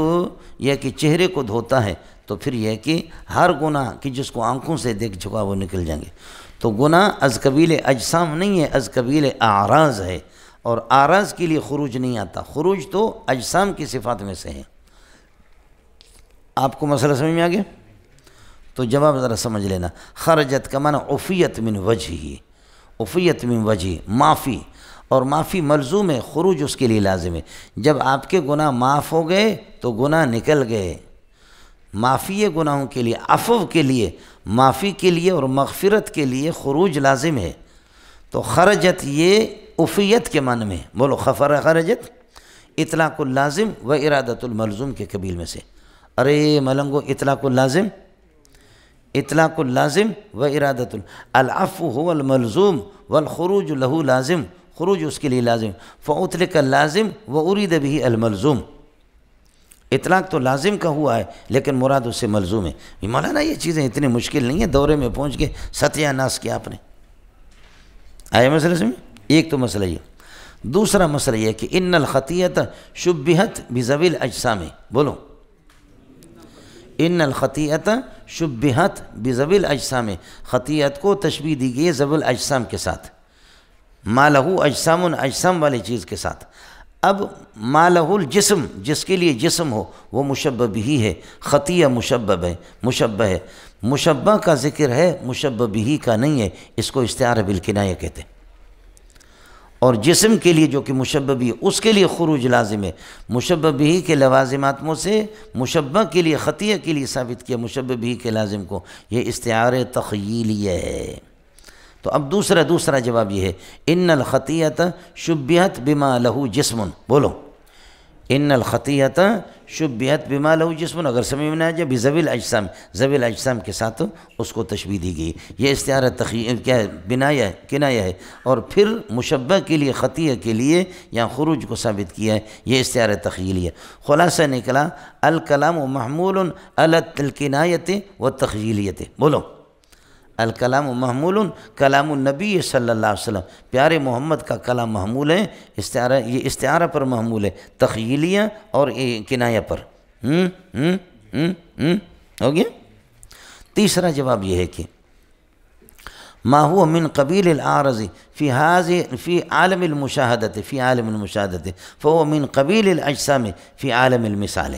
یہ کہ چہرے کو دھوتا ہے تو پھر یہ کہ ہر گناہ کہ جس کو آنکھوں سے دیکھ چکا وہ نکل جائیں گے، تو گناہ از قبیل اجسام نہیں ہے، از قبیل اعراض ہے، اور اعراض کے لیے خروج نہیں آتا، خروج تو اجسام کی صفات میں سے ہے۔ آپ کو مسئلہ سمجھ میں آ گیا؟ تو جواب ذرا سمجھ لینا، خرجت کا معنی عفیت من وجہ، عفیت من وجہ معافی، اور معافی ملزوم ہے، خروج اس کے لیے لازم ہے۔ جب آپ کے گناہ معاف ہو گئے تو گناہ نکل گئے، معافی گناہوں کے لیے، عفو کے لیے، معافی کے لیے اور مغفرت کے لیے خروج لازم ہے۔ تو خرجت یہ عفیت کے معنی میں، بولو خرجت اطلاق اللازم و ارادت الملزوم کے قبیل میں سے۔ ارے ملنگو، اطلاق اللازم، اطلاق اللازم و ارادت العفو هو الملزوم والخروج له لازم، خروج اس کے لیے لازم، فاطلق اللازم وارید به الملزوم، اطلاق تو لازم کا ہوا ہے لیکن مراد اس سے ملزوم ہے۔ مولانا یہ چیزیں اتنی مشکل نہیں ہیں، دورے میں پہنچ کے ستیہ ناس کیا آپ نے، آیا مسئلہ سمجھ؟ ایک تو مسئلہ یہ، دوسرا مسئلہ یہ کہ ان الخطیۃ شبہت بذوی الاجسام، بولو ان الخطیۃ شبہت بذوی الاجسام، خطیت کو تشبیہ دی گئی ہے ذوی الاجسام کے ساتھ، ما لہو اجسام، اجسام والی چیز کے ساتھ۔ اب ما لہو الجسم، جس کے لیے جسم ہو وہ مشبہ بھی ہے، خطیہ مشبہ ہے، مشبہ ہے، مشبہ کا ذکر ہے، مشبہ بھی کا نہیں ہے، اس کو استعارہ بالکنایہ کہتے ہیں۔ اور جسم کے لیے جو کہ مشبہ بھی، اس کے لیے خروج لازم ہے، مشبہ بھی کے لوازمات میں سے مشبہ کے لیے، خطیہ کے لیے ثابت کیا مشبہ بھی کے لازم کو، یہ استعارہ تخیلیہ ہے۔ تو اب دوسرا جواب یہ ہے، ان الخطیۃ شبہت بما لہو جسم، بولو ان الخطیۃ شبہت بما لہو جسم، اگر سمجھ میں نہ آ جائے بذوی الاجسام، ذوی الاجسام کے ساتھ اس کو تشبیہ دی گئی، یہ استعارہ کیا ہے؟ بنایہ ہے، کنایہ ہے، اور پھر مشبہ کے لیے، خطیہ کے لیے یہاں خروج کو ثابت کیا ہے، یہ استعارہ تخیلی ہے۔ خلاصہ نکلا الکلام محمول علی الکنایۃ والتخیلیۃ، بولو الکلام محمول، کلام النبی صلی اللہ علیہ وسلم، پیارے محمد کا کلام محمول ہے، استعارہ، یہ استعارہ پر محمول ہے، تخیلیہ اور کنایہ پر۔ ہو گیا؟ تیسرا جواب یہ ہے کہ ما هو من قبیل العارض فی عالم المشاہدت، فی عالم المشاہدت فهو من قبیل الاجسام فی عالم المثال،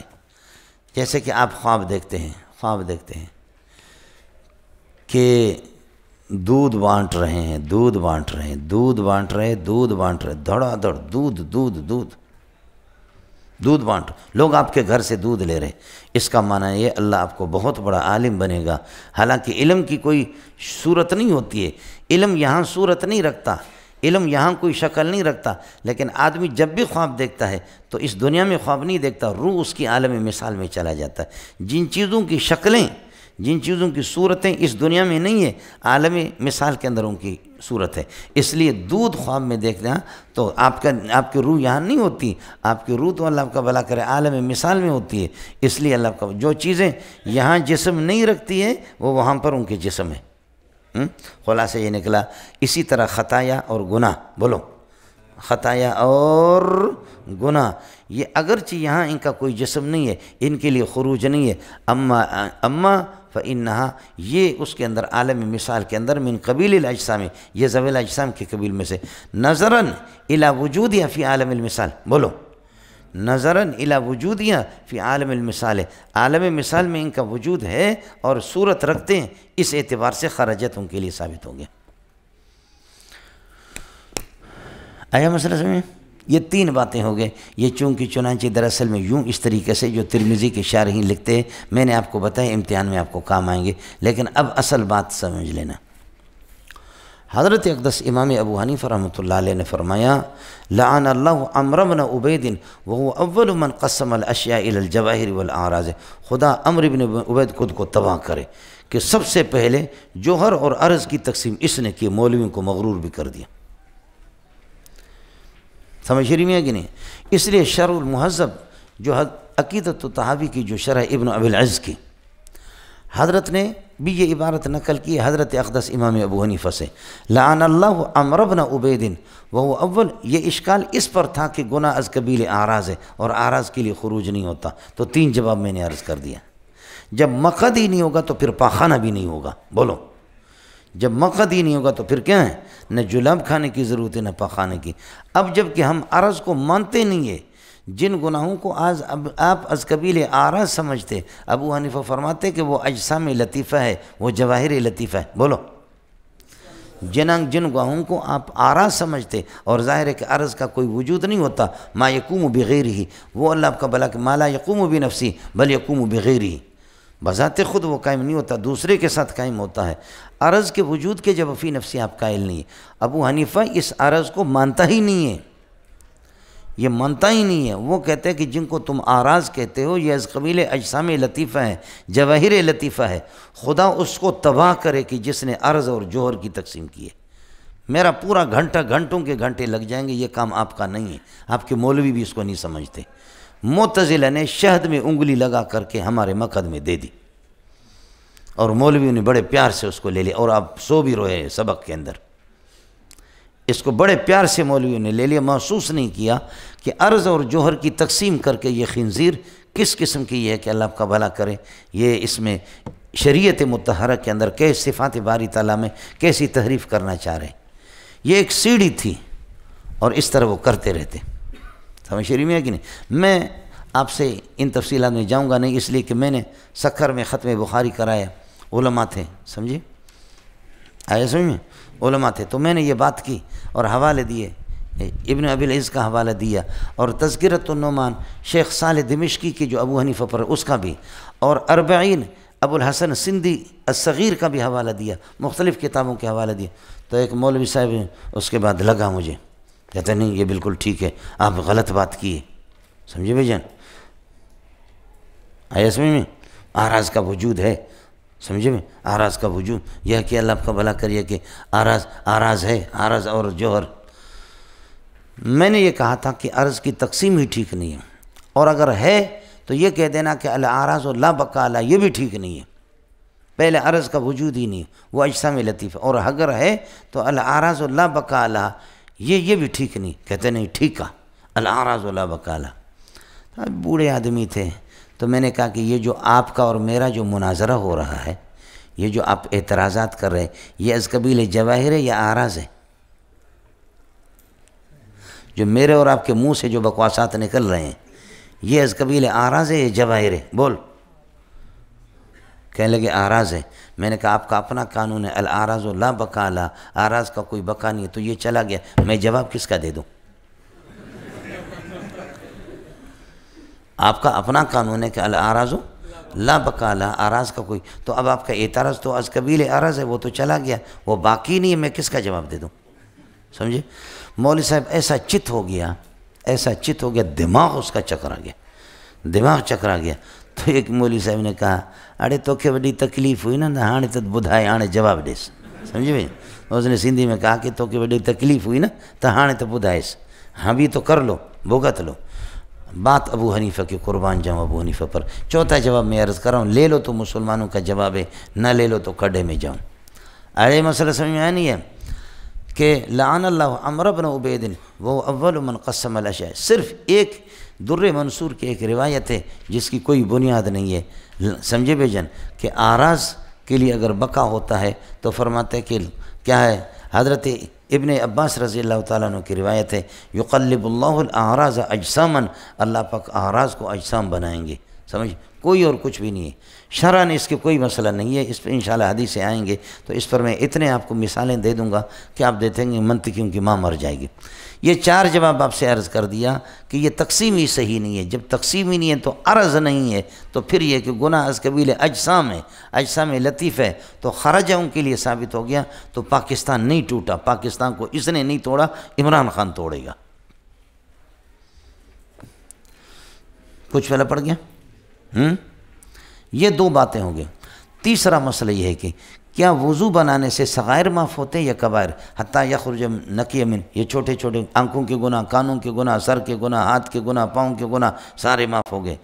جیسے کہ آپ خواب دیکھتے ہیں کہ دودھ بانٹ رہے ہیں، دھڑا دھڑ دودھ بانٹ، لوگ آپ کے گھر سے دودھ لے رہے، اس کا معنی یہ اللہ آپ کو بہت بڑا عالم بنے گا، حالانکہ علم کی کوئی صورت نہیں ہوتی ہے، علم یہاں صورت نہیں رکھتا، علم یہاں کوئی شکل نہیں رکھتا، لیکن آدمی جب بھی خواب دیکھتا ہے تو اس دنیا میں خواب نہیں دیکھتا، روح اس کی عالم مثال میں چلا جاتا ہے، جن چیزوں کی شکلیں، جن چیزوں کی صورتیں اس دنیا میں نہیں ہے، عالم مثال کے اندر ان کی صورت ہے، اس لیے دودھ خواب میں دیکھنا تو آپ کی روح یہاں نہیں ہوتی، آپ کی روح تو اللہ کا بھلا کرے عالم مثال میں ہوتی ہے، اس لیے اللہ کا جو چیزیں یہاں جسم نہیں رکھتی ہے وہ وہاں پر ان کے جسم ہے۔ خلاصہ یہ نکلا، اسی طرح خطایا اور گناہ، بولو خطایا اور گناہ، یہ اگرچہ یہاں ان کا کوئی جسم نہیں ہے، ان کے لیے خروج نہیں ہے، اما فإنہا، یہ اس کے اندر عالم مثال کے اندر من قبیل الاجسام، یہ ذوی الاجسام کے قبیل میں سے، نظراً الی وجودیہ فی عالم المثال، بولو نظراً الی وجودیہ فی عالم المثال، عالم مثال میں ان کا وجود ہے اور صورت رکھتے ہیں، اس اعتبار سے خرجت ان کے لیے ثابت ہو گیا۔ آیا مسئلہ سمجھ میں؟ یہ تین باتیں ہو گئے، یہ چنانچہ دراصل میں یوں اس طریقے سے جو ترمذی کے شارحین لکھتے ہیں، میں نے آپ کو بتایا، امتحان میں آپ کو کام آئیں گے، لیکن اب اصل بات سمجھ لینا۔ حضرت اقدس امام ابو حنیفہ رحمۃ اللہ علیہ نے فرمایا، لعن اللہ عمرو بن عبید وهو اول من قسم الاشیاء الى الجواہر والاعراض، خدا عمرو بن عبید خود کو تباہ کرے کہ سب سے پہلے جوہر اور عرض کی تقسیم اس نے کی، مولویوں کو مغرور بھی کر دیا۔ سمجھ رہی میں ہے کہ نہیں؟ اس لیے شرح المہذب جو عقیدۃ الطحاوی کی جو شرح ابن ابی العز کی، حضرت نے بھی یہ عبارت نقل کی حضرت اقدس امام ابو حنیفہ سے، لعن اللہ عمرو بن عبید وہو اول، یہ اشکال اس پر تھا کہ گناہ از قبیل اعراض ہے اور اعراض کے لیے خروج نہیں ہوتا، تو 3 جواب میں نے عرض کر دیا۔ جب مقعد ہی نہیں ہوگا تو پھر پاخانہ بھی نہیں ہوگا، بولو، جب مقعد ہی نہیں ہوگا تو پھر کیا ہے، نہ جلاب کھانے کی ضرورت ہے نہ پاخانے کی۔ اب جب کہ ہم عرض کو مانتے نہیں ہیں، جن گناہوں کو آج اب آپ از قبیل اعراض سمجھتے، ابو حنیفہ فرماتے کہ وہ اجسام لطیفہ ہے، وہ جواہر لطیفہ ہے، بولو، جن گناہوں کو آپ اعراض سمجھتے اور ظاہر ہے کہ عرض کا کوئی وجود نہیں ہوتا، ما یقوم بغیرہ، وہ اللہ آپ کا بلا کہ ما لا یقوم بنفسی بل یقوم بغیرہ، بذات خود وہ قائم نہیں ہوتا، دوسرے کے ساتھ قائم ہوتا ہے۔ عرض کے وجود کے جب فی نفسی آپ قائل نہیں ہے، ابو حنیفہ اس عرض کو مانتا ہی نہیں ہے، یہ مانتا ہی نہیں ہے۔ وہ کہتے ہیں کہ جن کو تم اعراض کہتے ہو یہ از قبیل اجسام لطیفہ ہے، جواہر لطیفہ ہے، خدا اس کو تباہ کرے کہ جس نے عرض اور جوہر کی تقسیم کی ہے۔ میرا پورا گھنٹوں کے گھنٹے لگ جائیں گے، یہ کام آپ کا نہیں ہے، آپ کے مولوی بھی اس کو نہیں سمجھتے۔ معتزلہ نے شہد میں انگلی لگا کر کے ہمارے مقد میں دے دی، اور مولویوں نے بڑے پیار سے اس کو لے لیا، اور آپ سو بھی رہے سبق کے اندر، اس کو بڑے پیار سے مولویوں نے لے لیا، محسوس نہیں کیا کہ عرض اور جوہر کی تقسیم کر کے یہ خنزیر کس قسم کی ہے کہ اللہ آپ کا بھلا کرے، یہ اس میں شریعت مطہرہ کے اندر کیسے صفات باری تعالیٰ میں کیسی تحریف کرنا چاہ رہے ہیں۔ یہ ایک سیڑھی تھی اور اس طرح وہ کرتے رہتے، سمجھ شریف میں ہے کہ نہیں؟ میں آپ سے ان تفصیلات میں جاؤں گا نہیں، اس لیے کہ میں نے سکھر میں ختم بخاری کرایا، علماء تھے، سمجھے آیا سمجھ میں، علماء تھے، تو میں نے یہ بات کی اور حوالے دیے، ابن ابی العز کا حوالہ دیا، اور تذکرۃ النعمان شیخ صالح دمشقی کی جو ابو حنیفہ پر اس کا بھی، اور اربعین ابو الحسن سندھی الصغیر کا بھی حوالہ دیا، مختلف کتابوں کے حوالہ دیا۔ تو ایک مولوی صاحب اس کے بعد لگا مجھے، کہتے نہیں یہ بالکل ٹھیک ہے، آپ غلط بات کی ہے، سمجھے بھائی جان؟ آیا سمجھ میں؟ اعراض کا وجود ہے، سمجھے میں؟ اعراض کا وجود یہ ہے کہ اللہ آپ کا بھلا کریے کہ اعراض ہے، اعراض اور جوہر۔ میں نے یہ کہا تھا کہ عرض کی تقسیم ہی ٹھیک نہیں ہے، اور اگر ہے تو یہ کہہ دینا کہ الاعراض لا بقاء لها، یہ بھی ٹھیک نہیں ہے، پہلے عرض کا وجود ہی نہیں، وہ اجسام لطیفہ، اور اگر ہے تو الاعراض لا بقاء لها، یہ بھی ٹھیک نہیں، کہتے نہیں ٹھیک ہے الاعراض لا بقاء لها۔ بوڑھے آدمی تھے، تو میں نے کہا کہ یہ جو آپ کا اور میرا جو مناظرہ ہو رہا ہے، یہ جو آپ اعتراضات کر رہے ہیں، یہ از قبیل جواہر ہے یا اعراض ہے؟ جو میرے اور آپ کے منہ سے جو بکواسات نکل رہے ہیں، یہ از قبیل اعراض ہے یا جواہر ہے؟ بول، کہنے لگے اعراض ہے۔ میں نے کہا آپ کا اپنا قانون ہے، الاعراض لا بقاء لها، اعراض کا کوئی بقا نہیں ہے، تو یہ چلا گیا، میں جواب کس کا دے دوں؟ آپ کا اپنا قانون ہے کہ الاعراض لا بقاء لها، اعراض کا کوئی، تو اب آپ کا اعتراض تو از قبیل اعراض ہے، وہ تو چلا گیا، وہ باقی نہیں ہے، میں کس کا جواب دے دوں؟ سمجھے؟ مولوی صاحب ایسا چت ہو گیا، دماغ اس کا چکرا گیا۔ تو ایک مولوی صاحب نے کہا اڑے توکھے وڈی تکلیف ہوئی نا ہانے تو بدھائے ہانے جواب دیس، سمجھے بھائی؟ اس نے سندھی میں کہا کہ توکھے وڈی تکلیف ہوئی نا تو ہانے تو بدھائیس، ہاں بھی تو کر لو، بھگت لو۔ بات ابو حنیفہ کی قربان جاؤں ابو حنیفہ پر۔ چوتھا جواب میں عرض کر رہا ہوں، لے لو تو مسلمانوں کا جواب ہے، نہ لے لو تو کڈے میں جاؤں۔ ارے مسئلہ سمجھ میں آیا نہیں ہے کہ لعن اللہ عمرو بن عبید وہ اول من قسم الاشیاء، صرف ایک در منصور کی ایک روایت ہے جس کی کوئی بنیاد نہیں ہے، سمجھے بھائی جان؟ کہ اعراض کے لیے اگر بقا ہوتا ہے تو فرماتے کہ کیا ہے، حضرت ابن عباس رضی اللہ تعالیٰ عنہ کی روایت ہے، یقلب اللہ الاعراض اجساما، اللہ پاک اعراض کو اجسام بنائیں گے، سمجھ؟ کوئی اور کچھ بھی نہیں ہے، شرعاً اس کے کوئی مسئلہ نہیں ہے، اس پہ انشاءاللہ حدیثیں آئیں گے تو اس پر میں اتنے آپ کو مثالیں دے دوں گا کہ آپ دیکھیں گے منطقیوں کی ماں مر جائے گی۔ یہ 4 جواب آپ سے عرض کر دیا کہ یہ تقسیم ہی صحیح نہیں ہے، جب تقسیم ہی نہیں ہے تو عرض نہیں ہے، تو پھر یہ کہ گناہ از قبیل اجسام ہے، اجسام لطیف ہے، تو خرجہ ان کے لیے ثابت ہو گیا، تو پاکستان نہیں ٹوٹا، پاکستان کو اس نے نہیں توڑا، عمران خان توڑے گا۔ کچھ پہلے پڑ گیا؟ یہ 2 باتیں ہوں گی۔ تیسرا مسئلہ یہ ہے کہ کیا وضو بنانے سے صغائر معاف ہوتے ہیں یا کبائر؟ حتیٰ یخرج نقی من، یہ چھوٹے چھوٹے آنکھوں کے گناہ، کانوں کے گناہ، سر کے گناہ، ہاتھ کے گناہ، پاؤں کے گناہ، سارے معاف ہو گئے،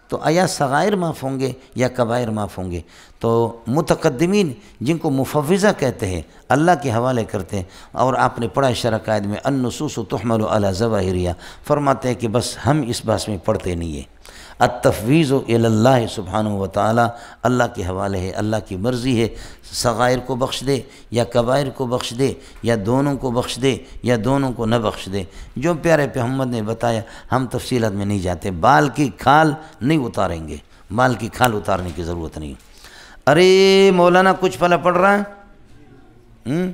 تو آیا صغائر معاف ہوں گے یا کبائر معاف ہوں گے؟ تو تو متقدمین جن کو مفوضہ کہتے ہیں، اللہ کے حوالے کرتے ہیں، اور آپ نے پڑھا شرح قائد میں النصوص تحمل علی ظواہرها، فرماتے ہیں کہ بس ہم اس بات میں پڑھتے نہیں ہیں۔ التفویض الی اللہ سبحانہ و تعالی، اللہ کے حوالے ہے، اللہ کی مرضی ہے، صغائر کو بخش دے یا کبائر کو بخش دے یا دونوں کو بخش دے یا دونوں کو نہ بخش دے، جو پیارے محمد نے بتایا ہم تفصیلات میں نہیں جاتے۔ بال کی کھال نہیں اتاریں گے، بال کی کھال اتارنے کی ضرورت نہیں۔ ارے مولانا کچھ پلا پڑھ رہا ہے،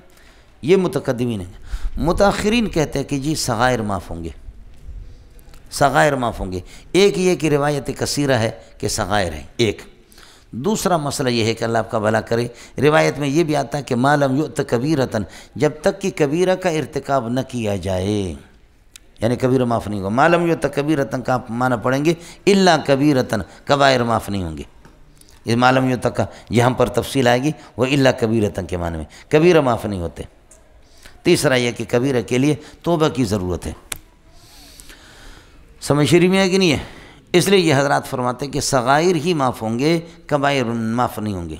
یہ متقدمین ہیں۔ متاخرین کہتے ہیں کہ جی صغائر معاف ہوں گے، صغائر معاف ہوں گے۔ ایک یہ کہ روایت کثیرہ ہے کہ صغائر ہیں، ایک۔ دوسرا مسئلہ یہ ہے کہ اللہ آپ کا بھلا کرے، روایت میں یہ بھی آتا ہے کہ ما لم یؤت کبیرۃ، جب تک کہ کبیرہ کا ارتکاب نہ کیا جائے، یعنی کبیرہ معاف نہیں ہوگا۔ ما لم یؤت کبیرۃ کا آپ معنی پڑھیں گے الا کبیرۃ، کبائر معاف نہیں ہوں گے۔ یہ ما لم یؤت کا یہاں پر تفصیل آئے گی، وہ الا کبیرۃ کے معنی میں کبیرہ معاف نہیں ہوتے۔ تیسرا یہ کہ کبیرہ کے لیے توبہ کی ضرورت ہے۔ سمجھ شریف میں ہے کہ نہیں ہے؟ اس لیے یہ حضرات فرماتے ہیں کہ صغائر ہی معاف ہوں گے، کبائر معاف نہیں ہوں گے۔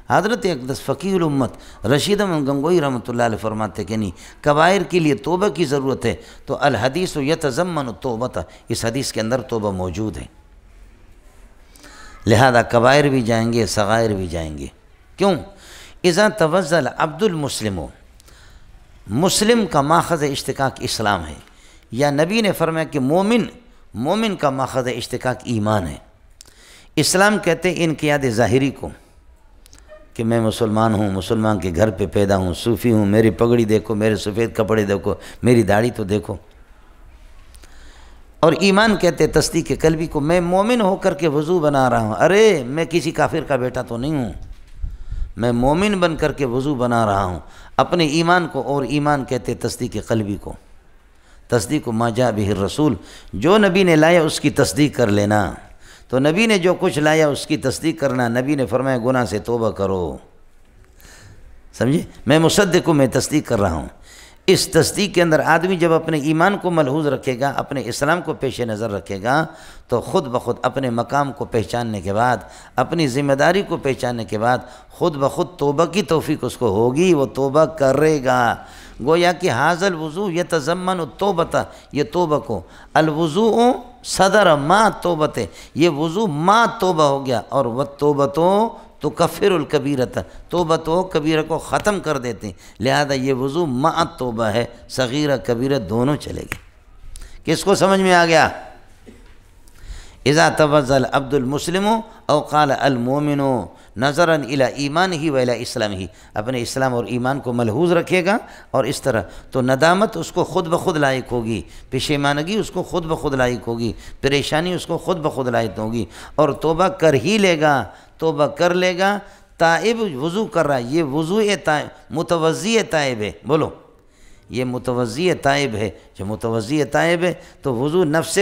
حضرت اقدس فقیہ الامت رشید احمد گنگوئی رحمۃ اللہ علیہ فرماتے کہ نہیں، کبائر کے لیے توبہ کی ضرورت ہے، تو الحدیث یتضمن التوبۃ، اس حدیث کے اندر توبہ موجود ہے، لہذا کبائر بھی جائیں گے، صغائر بھی جائیں گے۔ کیوں؟ اذا توزل عبد المسلم، مسلم کا ماخذ اشتقاق اسلام ہے، یا نبی نے فرمایا کہ مومن کا ماخذ اشتقاق ایمان ہے۔ اسلام کہتے ہیں انقیاد ظاہری کو، کہ میں مسلمان ہوں، مسلمان کے گھر پہ پیدا ہوں، صوفی ہوں، میری پگڑی دیکھو، میرے سفید کپڑے دیکھو، میری داڑھی تو دیکھو۔ اور ایمان کہتے ہیں تصدیق قلبی کو، میں مومن ہو کر کے وضو بنا رہا ہوں، ارے میں کسی کافر کا بیٹا تو نہیں ہوں، میں مومن بن کر کے وضو بنا رہا ہوں اپنے ایمان کو۔ اور ایمان کہتے ہیں تصدیق قلبی کو، تصدیق ما جاء بہ الرسول، جو نبی نے لایا اس کی تصدیق کر لینا۔ تو نبی نے جو کچھ لایا اس کی تصدیق کرنا، نبی نے فرمایا گناہ سے توبہ کرو، سمجھے؟ میں مصدق ہوں، میں تصدیق کر رہا ہوں۔ اس تصدیق کے اندر آدمی جب اپنے ایمان کو ملحوظ رکھے گا، اپنے اسلام کو پیش نظر رکھے گا، تو خود بخود اپنے مقام کو پہچاننے کے بعد، اپنی ذمہ داری کو پہچاننے کے بعد خود بخود توبہ کی توفیق اس کو ہوگی، وہ توبہ کرے گا۔ گویا کہ حاضر الوضوء یتضمن التوبۃ، یہ توبہ کو، الوضوء صدر ما توبت، یہ وضو ما توبہ ہو گیا، اور والتوبۃ تکفر الکبیرۃ، توبہ تو کبیرہ کو ختم کر دیتے ہیں، لہذا یہ وضو مع توبہ ہے، صغیرہ کبیرہ دونوں چلے گئے۔ کس کو سمجھ میں آ گیا؟ اذا توضل عبد المسلم او قال المؤمن نظرا الی ایمانہ و الی اسلامہ، اپنے اسلام اور ایمان کو ملحوظ رکھے گا، اور اس طرح تو ندامت اس کو خود بخود لائق ہوگی، پشیمانگی اس کو خود بخود لائق ہوگی، پریشانی اس کو خود بخود لائق ہوگی، اور توبہ کر ہی لے گا، توبہ کر لے گا۔ تائب وضو کر رہا ہے، یہ وضو متوضی تائب ہے، بولو یہ متوضی تائب ہے۔ جو متوضی تائب ہے تو وضو نفس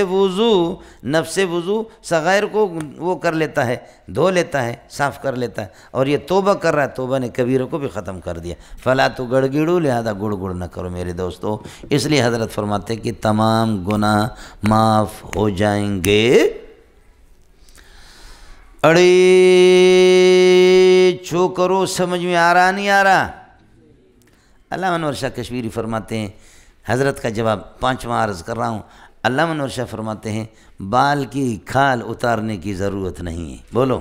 وضو صغائر کو وہ کر لیتا ہے، دھو لیتا ہے، صاف کر لیتا ہے، اور یہ توبہ کر رہا ہے، توبہ نے کبیرہ کو بھی ختم کر دیا۔ فلا تو گڑگڑو، لہذا گڑ گڑ نہ کرو میرے دوستو۔ اس لیے حضرت فرماتے ہیں کہ تمام گناہ معاف ہو جائیں گے۔ اڑے چھو کرو، سمجھ میں آ رہا نہیں آ رہا؟ علامہ انور شاہ کشمیری فرماتے ہیں، حضرت کا جواب پانچواں عرض کر رہا ہوں، علامہ انور شاہ فرماتے ہیں بال کی کھال اتارنے کی ضرورت نہیں ہے، بولو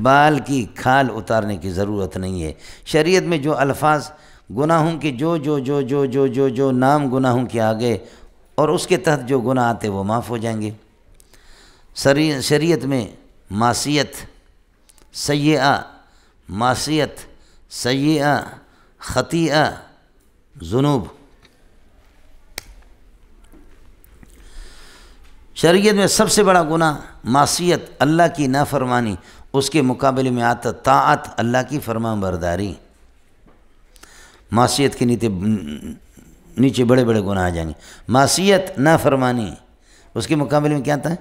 بال کی کھال اتارنے کی ضرورت نہیں ہے۔ شریعت میں جو الفاظ گناہوں کے جو نام گناہوں کے آگے اور اس کے تحت جو گناہ آتے وہ معاف ہو جائیں گے۔ شریعت میں معصیت سیئہ خطیئہ ذنوب، شریعت میں سب سے بڑا گناہ معصیت، اللہ کی نافرمانی، اس کے مقابلے میں آتا طاعت، اللہ کی فرمان برداری۔ معصیت کے نیچے بڑے بڑے گناہ آ جائیں گے، معصیت نافرمانی، اس کے مقابلے میں کیا آتا ہے؟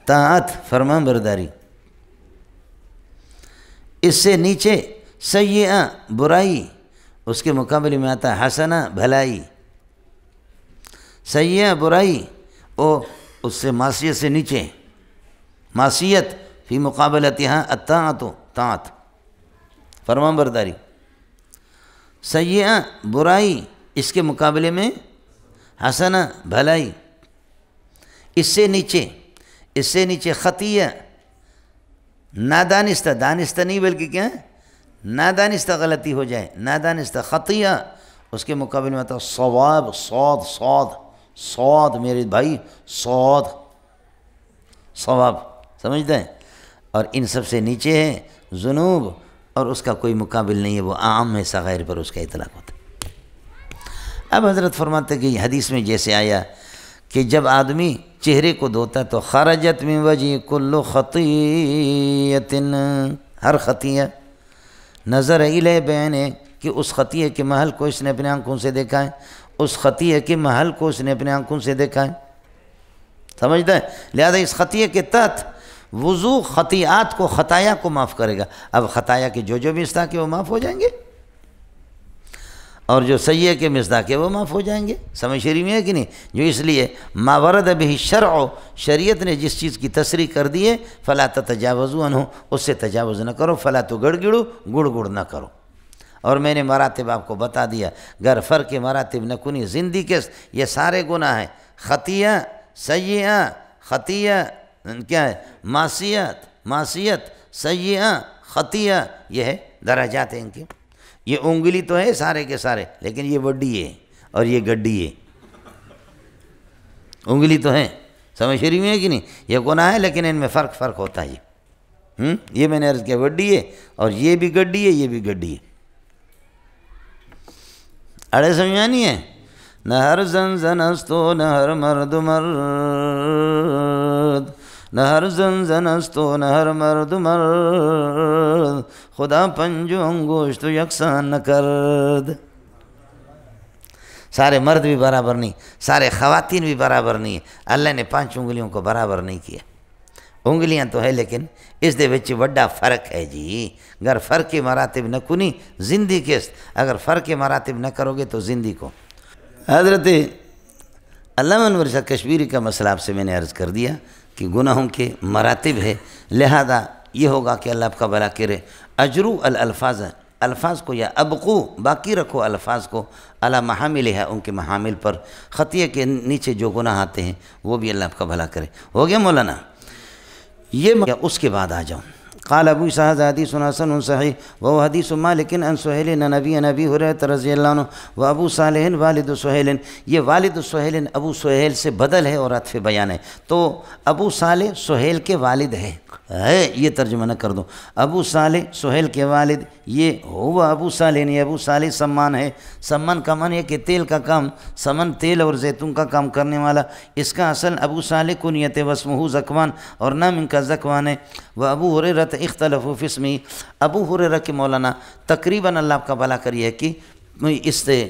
طاعت، فرمان برداری۔ اس سے نیچے سیئہ برائی، اس کے مقابلے میں آتا ہے حسنہ بھلائی۔ سیئہ برائی، اس سے معصیت سے نیچے معصیت فی مقابلتہا الطاعت طاعت فرمان برداری، سیئہ برائی اس کے مقابلے میں حسنہ بھلائی، اس سے نیچے خطیہ نادانستہ، دانستہ نہیں بلکہ کیا ہے نادانستہ غلطی ہو جائے، نادانستہ خطیہ، اس کے مقابلے میں آتا صواب، صاد میرے بھائی، صواب سمجھتے ہیں، اور ان سب سے نیچے ہے ذنوب، اور اس کا کوئی مقابل نہیں ہے، وہ عام ہے، صغائر پر اس کا اطلاق ہوتا ہے۔ اب حضرت فرماتے ہیں کہ حدیث میں جیسے آیا کہ جب آدمی چہرے کو دھوتا تو خرجت من وجہ کل خطیۃ، ہر خطیہ نظر الیہ بینے، کہ اس خطیہ کے محل کو اس نے اپنے آنکھوں سے دیکھا ہے، اس خطیہ کے محل کو اس نے اپنے آنکھوں سے دیکھا ہے، سمجھتا ہے؟ لہذا اس خطیہ کے تحت وضو خطیات کو، خطایا کو معاف کرے گا۔ اب خطایا کے جو مصداق ہے وہ معاف ہو جائیں گے، اور جو سیئہ کے مصداق ہے وہ معاف ہو جائیں گے۔ سمجھ شریف میں ہے کہ نہیں؟ جو اس لیے ما ورد بہ الشرع، شریعت نے جس چیز کی تصریح کر دی ہے، فلا تتجاوزوا عنہ، اس سے تجاوز نہ کرو، فلا تو گڑ نہ کرو۔ اور میں نے مراتب آپ کو بتا دیا، گر فرق مراتب نہ کنی زندگی کے، یہ سارے گناہ ہیں، خطیہ، سیئہ، خطیہ کیا ہے، معصیت، سیئہ، خطیہ، یہ ہے درجات ہیں ان کے۔ یہ انگلی تو ہے سارے کے سارے، لیکن یہ وڈی ہے اور یہ گڈی ہے، انگلی تو ہے، سمجھ شریف میں ہے کہ نہیں؟ یہ گناہ ہے لیکن ان میں فرق ہوتا ہے۔ یہ میں نے عرض کیا وڈی ہے، اور یہ بھی گڈی ہے، یہ بھی گڈی ہے۔ اڑے سمجھانی ہے، نہ ہر زن استو، نہ ہر مرد، نہ ہر زن استو، نہ ہر مرد، خدا پنجو انگوشت یکساں نہ کرد۔ سارے مرد بھی برابر نہیں، سارے خواتین بھی برابر نہیں ہے، اللہ نے 5 انگلیوں کو برابر نہیں کیا۔ انگلیاں تو ہے لیکن اس دے وچ وڈا فرق ہے جی۔ اگر فرق کے مراتب نہ کنی زندگی کس، اگر فرق کے مراتب نہ کرو گے تو زندگی کو۔ حضرت علامہ انور شاہ کشمیری کا مسئلہ آپ سے میں نے عرض کر دیا کہ گناہوں کے مراتب ہے، لہذا یہ ہوگا کہ اللہ آپ کا بھلا کرے۔ اجرو الالفاظ، الفاظ کو یا ابقو، باقی رکھو الفاظ کو، علی محامل ہے، ان کے محامل پر، خطیہ کے نیچے جو گناہ آتے ہیں وہ بھی اللہ آپ کا بھلا کرے۔ ہو گیا مولانا؟ یہ اس کے بعد آ جاؤں۔ قال ابو اسحاق حدیث حسن صحیح وهو حدیث مالک عن سہیل نبی نبی ہریرہ رضی اللہ عنہ و ابو صالح والد سہیل، یہ والد سہیل ابو سہیل سے بدل ہے اور عطف بیان ہے، تو ابو صالح سہیل کے والد ہے، یہ ترجمہ نہ کر دو، ابو صالح سہیل کے والد، یہ ہوا ابو صالح نہیں، ابو صالح سمان ہے، سمان کا معنی ہے کہ تیل کا کام، سمن تیل اور زیتون کا کام کرنے والا، اس کا اصل ابو صالح کنیت واسمہ زکوان، اور نام ان کا زکوان ہے۔ و ابو ہریرہ اختلفوا فی اسمہ، ابو ہریرہ کے مولانا تقریباً اللہ آپ کا بھلا کریے کہ اس سے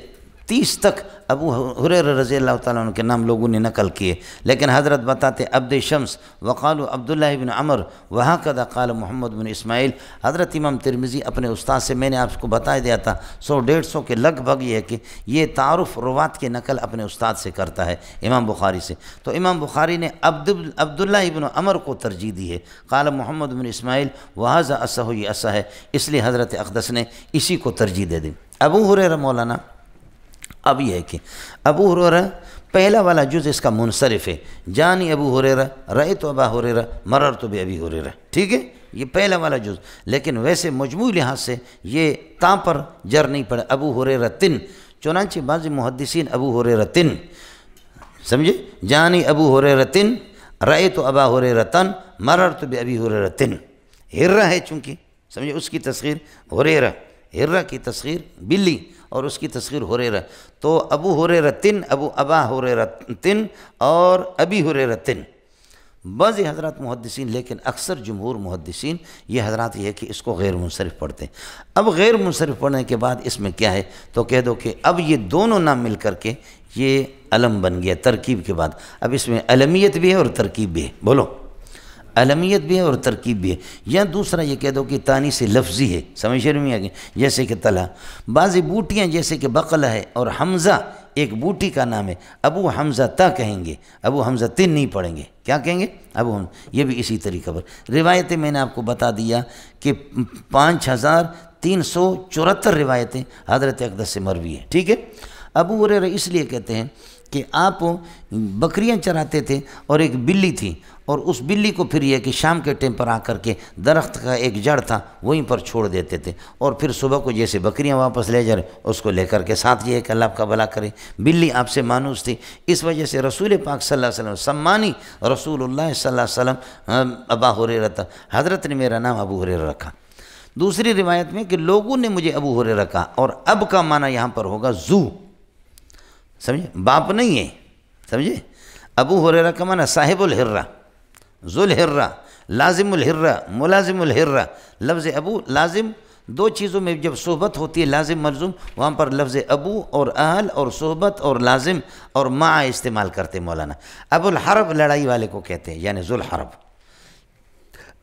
30 تک ابو ہریرہ رضی اللہ تعالیٰ عنہ کے نام لوگوں نے نقل کیے، لیکن حضرت بتاتے عبد شمس وقالوا عبداللہ بن عمر وہکذا قال محمد بن اسماعیل۔ حضرت امام ترمذی اپنے استاد سے، میں نے آپ کو بتا دیا تھا 100-150 کے لگ بھگ یہ ہے کہ یہ تعارف روات کی نقل اپنے استاد سے کرتا ہے امام بخاری سے، تو امام بخاری نے عبداللہ بن عمر کو ترجیح دی ہے، قال محمد بن اسماعیل وہذا اصح، یہ اصح ہے، اس لیے حضرت اقدس نے اسی کو ترجیح دے دی۔ ابو ہریرہ مولانا اب یہ ہے کہ ابو ہریرہ پہلا والا جز اس کا منصرف ہے، جانی ابو ہریرہ رأیت ابا ہریرہ مررت بابی ہریرہ، ٹھیک ہے، یہ پہلا والا جز، لیکن ویسے مجموعی لحاظ سے یہ تاں پر جر نہیں پڑے، ابو ہریرہ تن، چنانچہ بعض محدثین ابو ہریرہ تن، سمجھے، جانی ابو ہریرہ تن رأیت ابا ہریرہ تن مررت بابی ہریرہ تن، ہرہ ہے چونکہ، سمجھے، اس کی تصغیر ہریرہ، ہرہ کی تصغیر بلی اور اس کی تصغیر ہریرہ، تو ابو ہریرہ تن، ابا ہریرہ تن اور ابی ہریرہ تن۔ بعض حضرات محدثین، لیکن اکثر جمہور محدثین یہ حضرات یہ ہے کہ اس کو غیر منصرف پڑھتے ہیں۔ اب غیر منصرف پڑھنے کے بعد اس میں کیا ہے، تو کہہ دو کہ اب یہ دونوں نام مل کر کے یہ علم بن گیا ترکیب کے بعد، اب اس میں علمیت بھی ہے اور ترکیب بھی ہے، بولو، علمیت بھی ہے اور ترکیب بھی ہے، یا دوسرا یہ کہہ دو کہ تانیث لفظی ہے، سمجھ میں آ گئی، جیسے کہ طلحہ، بعضی بوٹیاں جیسے کہ بقلہ ہے اور حمزہ، ایک بوٹی کا نام ہے، ابو حمزہ تا کہیں گے، ابو حمزہ تن نہیں پڑھیں گے، کیا کہیں گے؟ ابو حمزہ۔ یہ بھی اسی طریقہ پر روایتیں میں نے آپ کو بتا دیا کہ 5374 روایتیں حضرت اقدس سے مروی ہیں، ٹھیک ہے۔ ابو ہریرہ اس لیے کہتے ہیں کہ آپ بکریاں چراتے تھے اور ایک بلی تھی، اور اس بلی کو پھر یہ کہ شام کے ٹائم پر آ کر کے درخت کا ایک جڑ تھا وہیں پر چھوڑ دیتے تھے، اور پھر صبح کو جیسے بکریاں واپس لے جا رہے اس کو لے کر کے ساتھ یہ ہے کہ اللہ آپ کا بھلا کرے۔ بلی آپ سے مانوس تھی، اس وجہ سے رسول پاک صلی اللہ علیہ وسلم سمانی رسول اللہ صلی اللہ علیہ وسلم ابا ہریرہ تھا، حضرت نے میرا نام ابو ہریرہ رکھا۔ دوسری روایت میں کہ لوگوں نے مجھے ابو ہریرہ کہا، اور اب کا معنی یہاں پر ہوگا زو، سمجھے؟ باپ نہیں ہے، سمجھے؟ ابو ہریرہ کا معنی صاحب الہرہ، ذو الہرہ، لازم الہرہ، ملازم الہرہ۔ لفظ ابو لازم، دو چیزوں میں جب صحبت ہوتی ہے لازم ملزوم، وہاں پر لفظ ابو اور اہل اور صحبت اور لازم اور مع استعمال کرتے مولانا۔ ابو الحرب لڑائی والے کو کہتے ہیں، یعنی ذو الحرب۔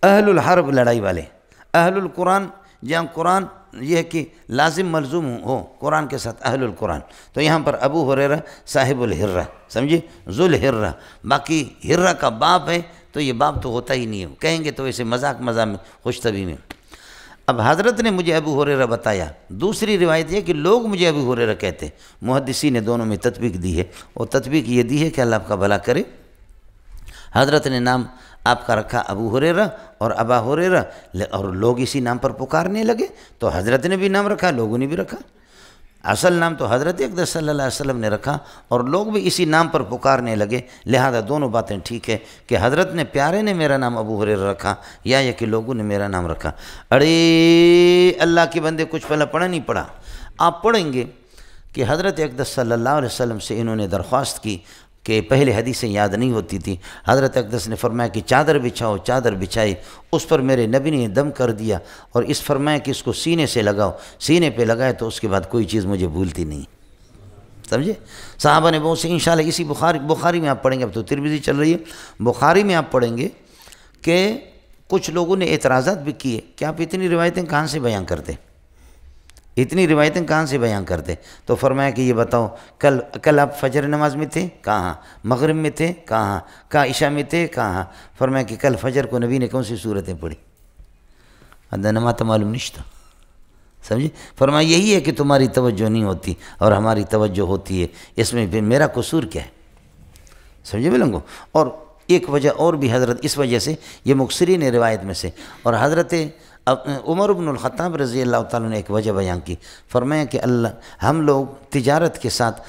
اہل الحرب لڑائی والے، اہل القرآن جہاں قرآن یہ ہے کہ لازم ملزوم ہو قرآن کے ساتھ اہل القرآن، تو یہاں پر ابو ہریرہ صاحب الہرہ، سمجھے؟ ذو الہرہ۔ باقی ہرہ کا باپ ہے تو یہ باپ تو ہوتا ہی نہیں ہے، کہیں گے تو ایسے مذاق میں خوش طبی میں۔ اب حضرت نے مجھے ابو ہریرہ بتایا۔ دوسری روایت یہ کہ لوگ مجھے ابو ہریرہ کہتے، محدثین نے دونوں میں تطبیق دی ہے، اور تطبیق یہ دی ہے کہ اللہ آپ کا بھلا کرے۔ حضرت نے نام آپ کا رکھا ابو ہریرہ اور ابا ہریرہ، اور لوگ اسی نام پر پکارنے لگے، تو حضرت نے بھی نام رکھا، لوگوں نے بھی رکھا۔ اصل نام تو حضرت اقدس صلی اللہ علیہ وسلم نے رکھا، اور لوگ بھی اسی نام پر پکارنے لگے، لہذا دونوں باتیں ٹھیک ہے کہ حضرت نے پیارے نے میرا نام ابو ہریرہ رکھا، یا یہ کہ لوگوں نے میرا نام رکھا۔ ارے اللہ کے بندے کچھ پہلے پڑھا نہیں پڑھا، آپ پڑھیں گے کہ حضرت اقدس صلی اللہ علیہ وسلم سے انہوں نے درخواست کی کہ پہلے حدیثیں یاد نہیں ہوتی تھی، حضرت اقدس نے فرمایا کہ چادر بچھاؤ، چادر بچھائی، اس پر میرے نبی نے دم کر دیا، اور اس فرمایا کہ اس کو سینے سے لگاؤ، سینے پہ لگائے تو اس کے بعد کوئی چیز مجھے بھولتی نہیں، سمجھے؟ صحابہ نے بہت سے، انشاءاللہ اسی بخاری میں آپ پڑھیں گے، اب تو ترمذی چل رہی ہے، بخاری میں آپ پڑھیں گے کہ کچھ لوگوں نے اعتراضات بھی کیے کہ آپ اتنی روایتیں کہاں سے بیان کرتے، اتنی روایتیں کہاں سے بیان کرتے؟ تو فرمایا کہ یہ بتاؤ کل آپ فجر نماز میں تھے کہاں، مغرب میں تھے کہاں، عشاء میں تھے کہاں؟ فرمایا کہ کل فجر کو نبی نے کون سی صورتیں پڑھی؟ نماز تو معلوم نہیں تھا، سمجھے؟ فرمایا یہی ہے کہ تمہاری توجہ نہیں ہوتی اور ہماری توجہ ہوتی ہے، اس میں پھر میرا قصور کیا ہے؟ سمجھے بلنگو؟ اور ایک وجہ اور بھی حضرت اس وجہ سے، یہ مکثرین روایت میں سے، اور حضرت عمر بن الخطاب رضی اللہ تعالیٰ نے ایک وجہ بیان کی، فرمایا کہ ہم لوگ تجارت کے ساتھ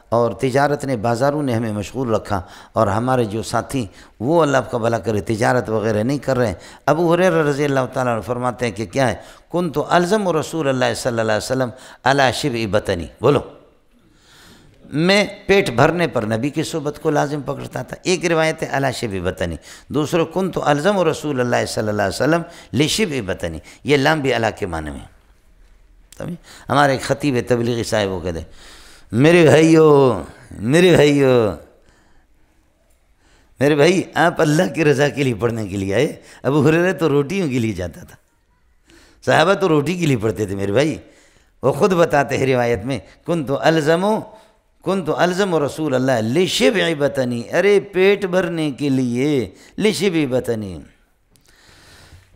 اور تجارت نے بازاروں نے ہمیں مشغول رکھا، اور ہمارے جو ساتھی وہ اللہ آپ کا بھلا کرے تجارت وغیرہ نہیں کر رہے ہیں۔ ابو ہریرہ رضی اللہ تعالیٰ عنہ فرماتے ہیں کہ کیا ہے، کنت الزم رسول اللہ صلی اللہ علیہ وسلم علی شبع بطنی، بولو، میں پیٹ بھرنے پر نبی کی صحبت کو لازم پکڑتا تھا۔ ایک روایت ہے علی شبع بطنی، دوسرے کنت الزم رسول اللہ صلی اللہ علیہ وسلم لشبع بطنی، یہ لام بھی علی کے معنی میں۔ ہمارے ایک خطیب تبلیغی صاحب وہ کہتے ہیں، میرے بھائی آپ اللہ کی رضا کے لیے پڑھنے کے لیے آئے، ابو ہریرہ تو روٹیوں کے لیے جاتا تھا، صحابہ تو روٹی کے لیے پڑھتے تھے میرے بھائی۔ وہ خود بتاتے ہیں روایت میں، کنت الزم رسول اللہ لشبع بطنی، ارے پیٹ بھرنے کے لیے، لشبع بطنی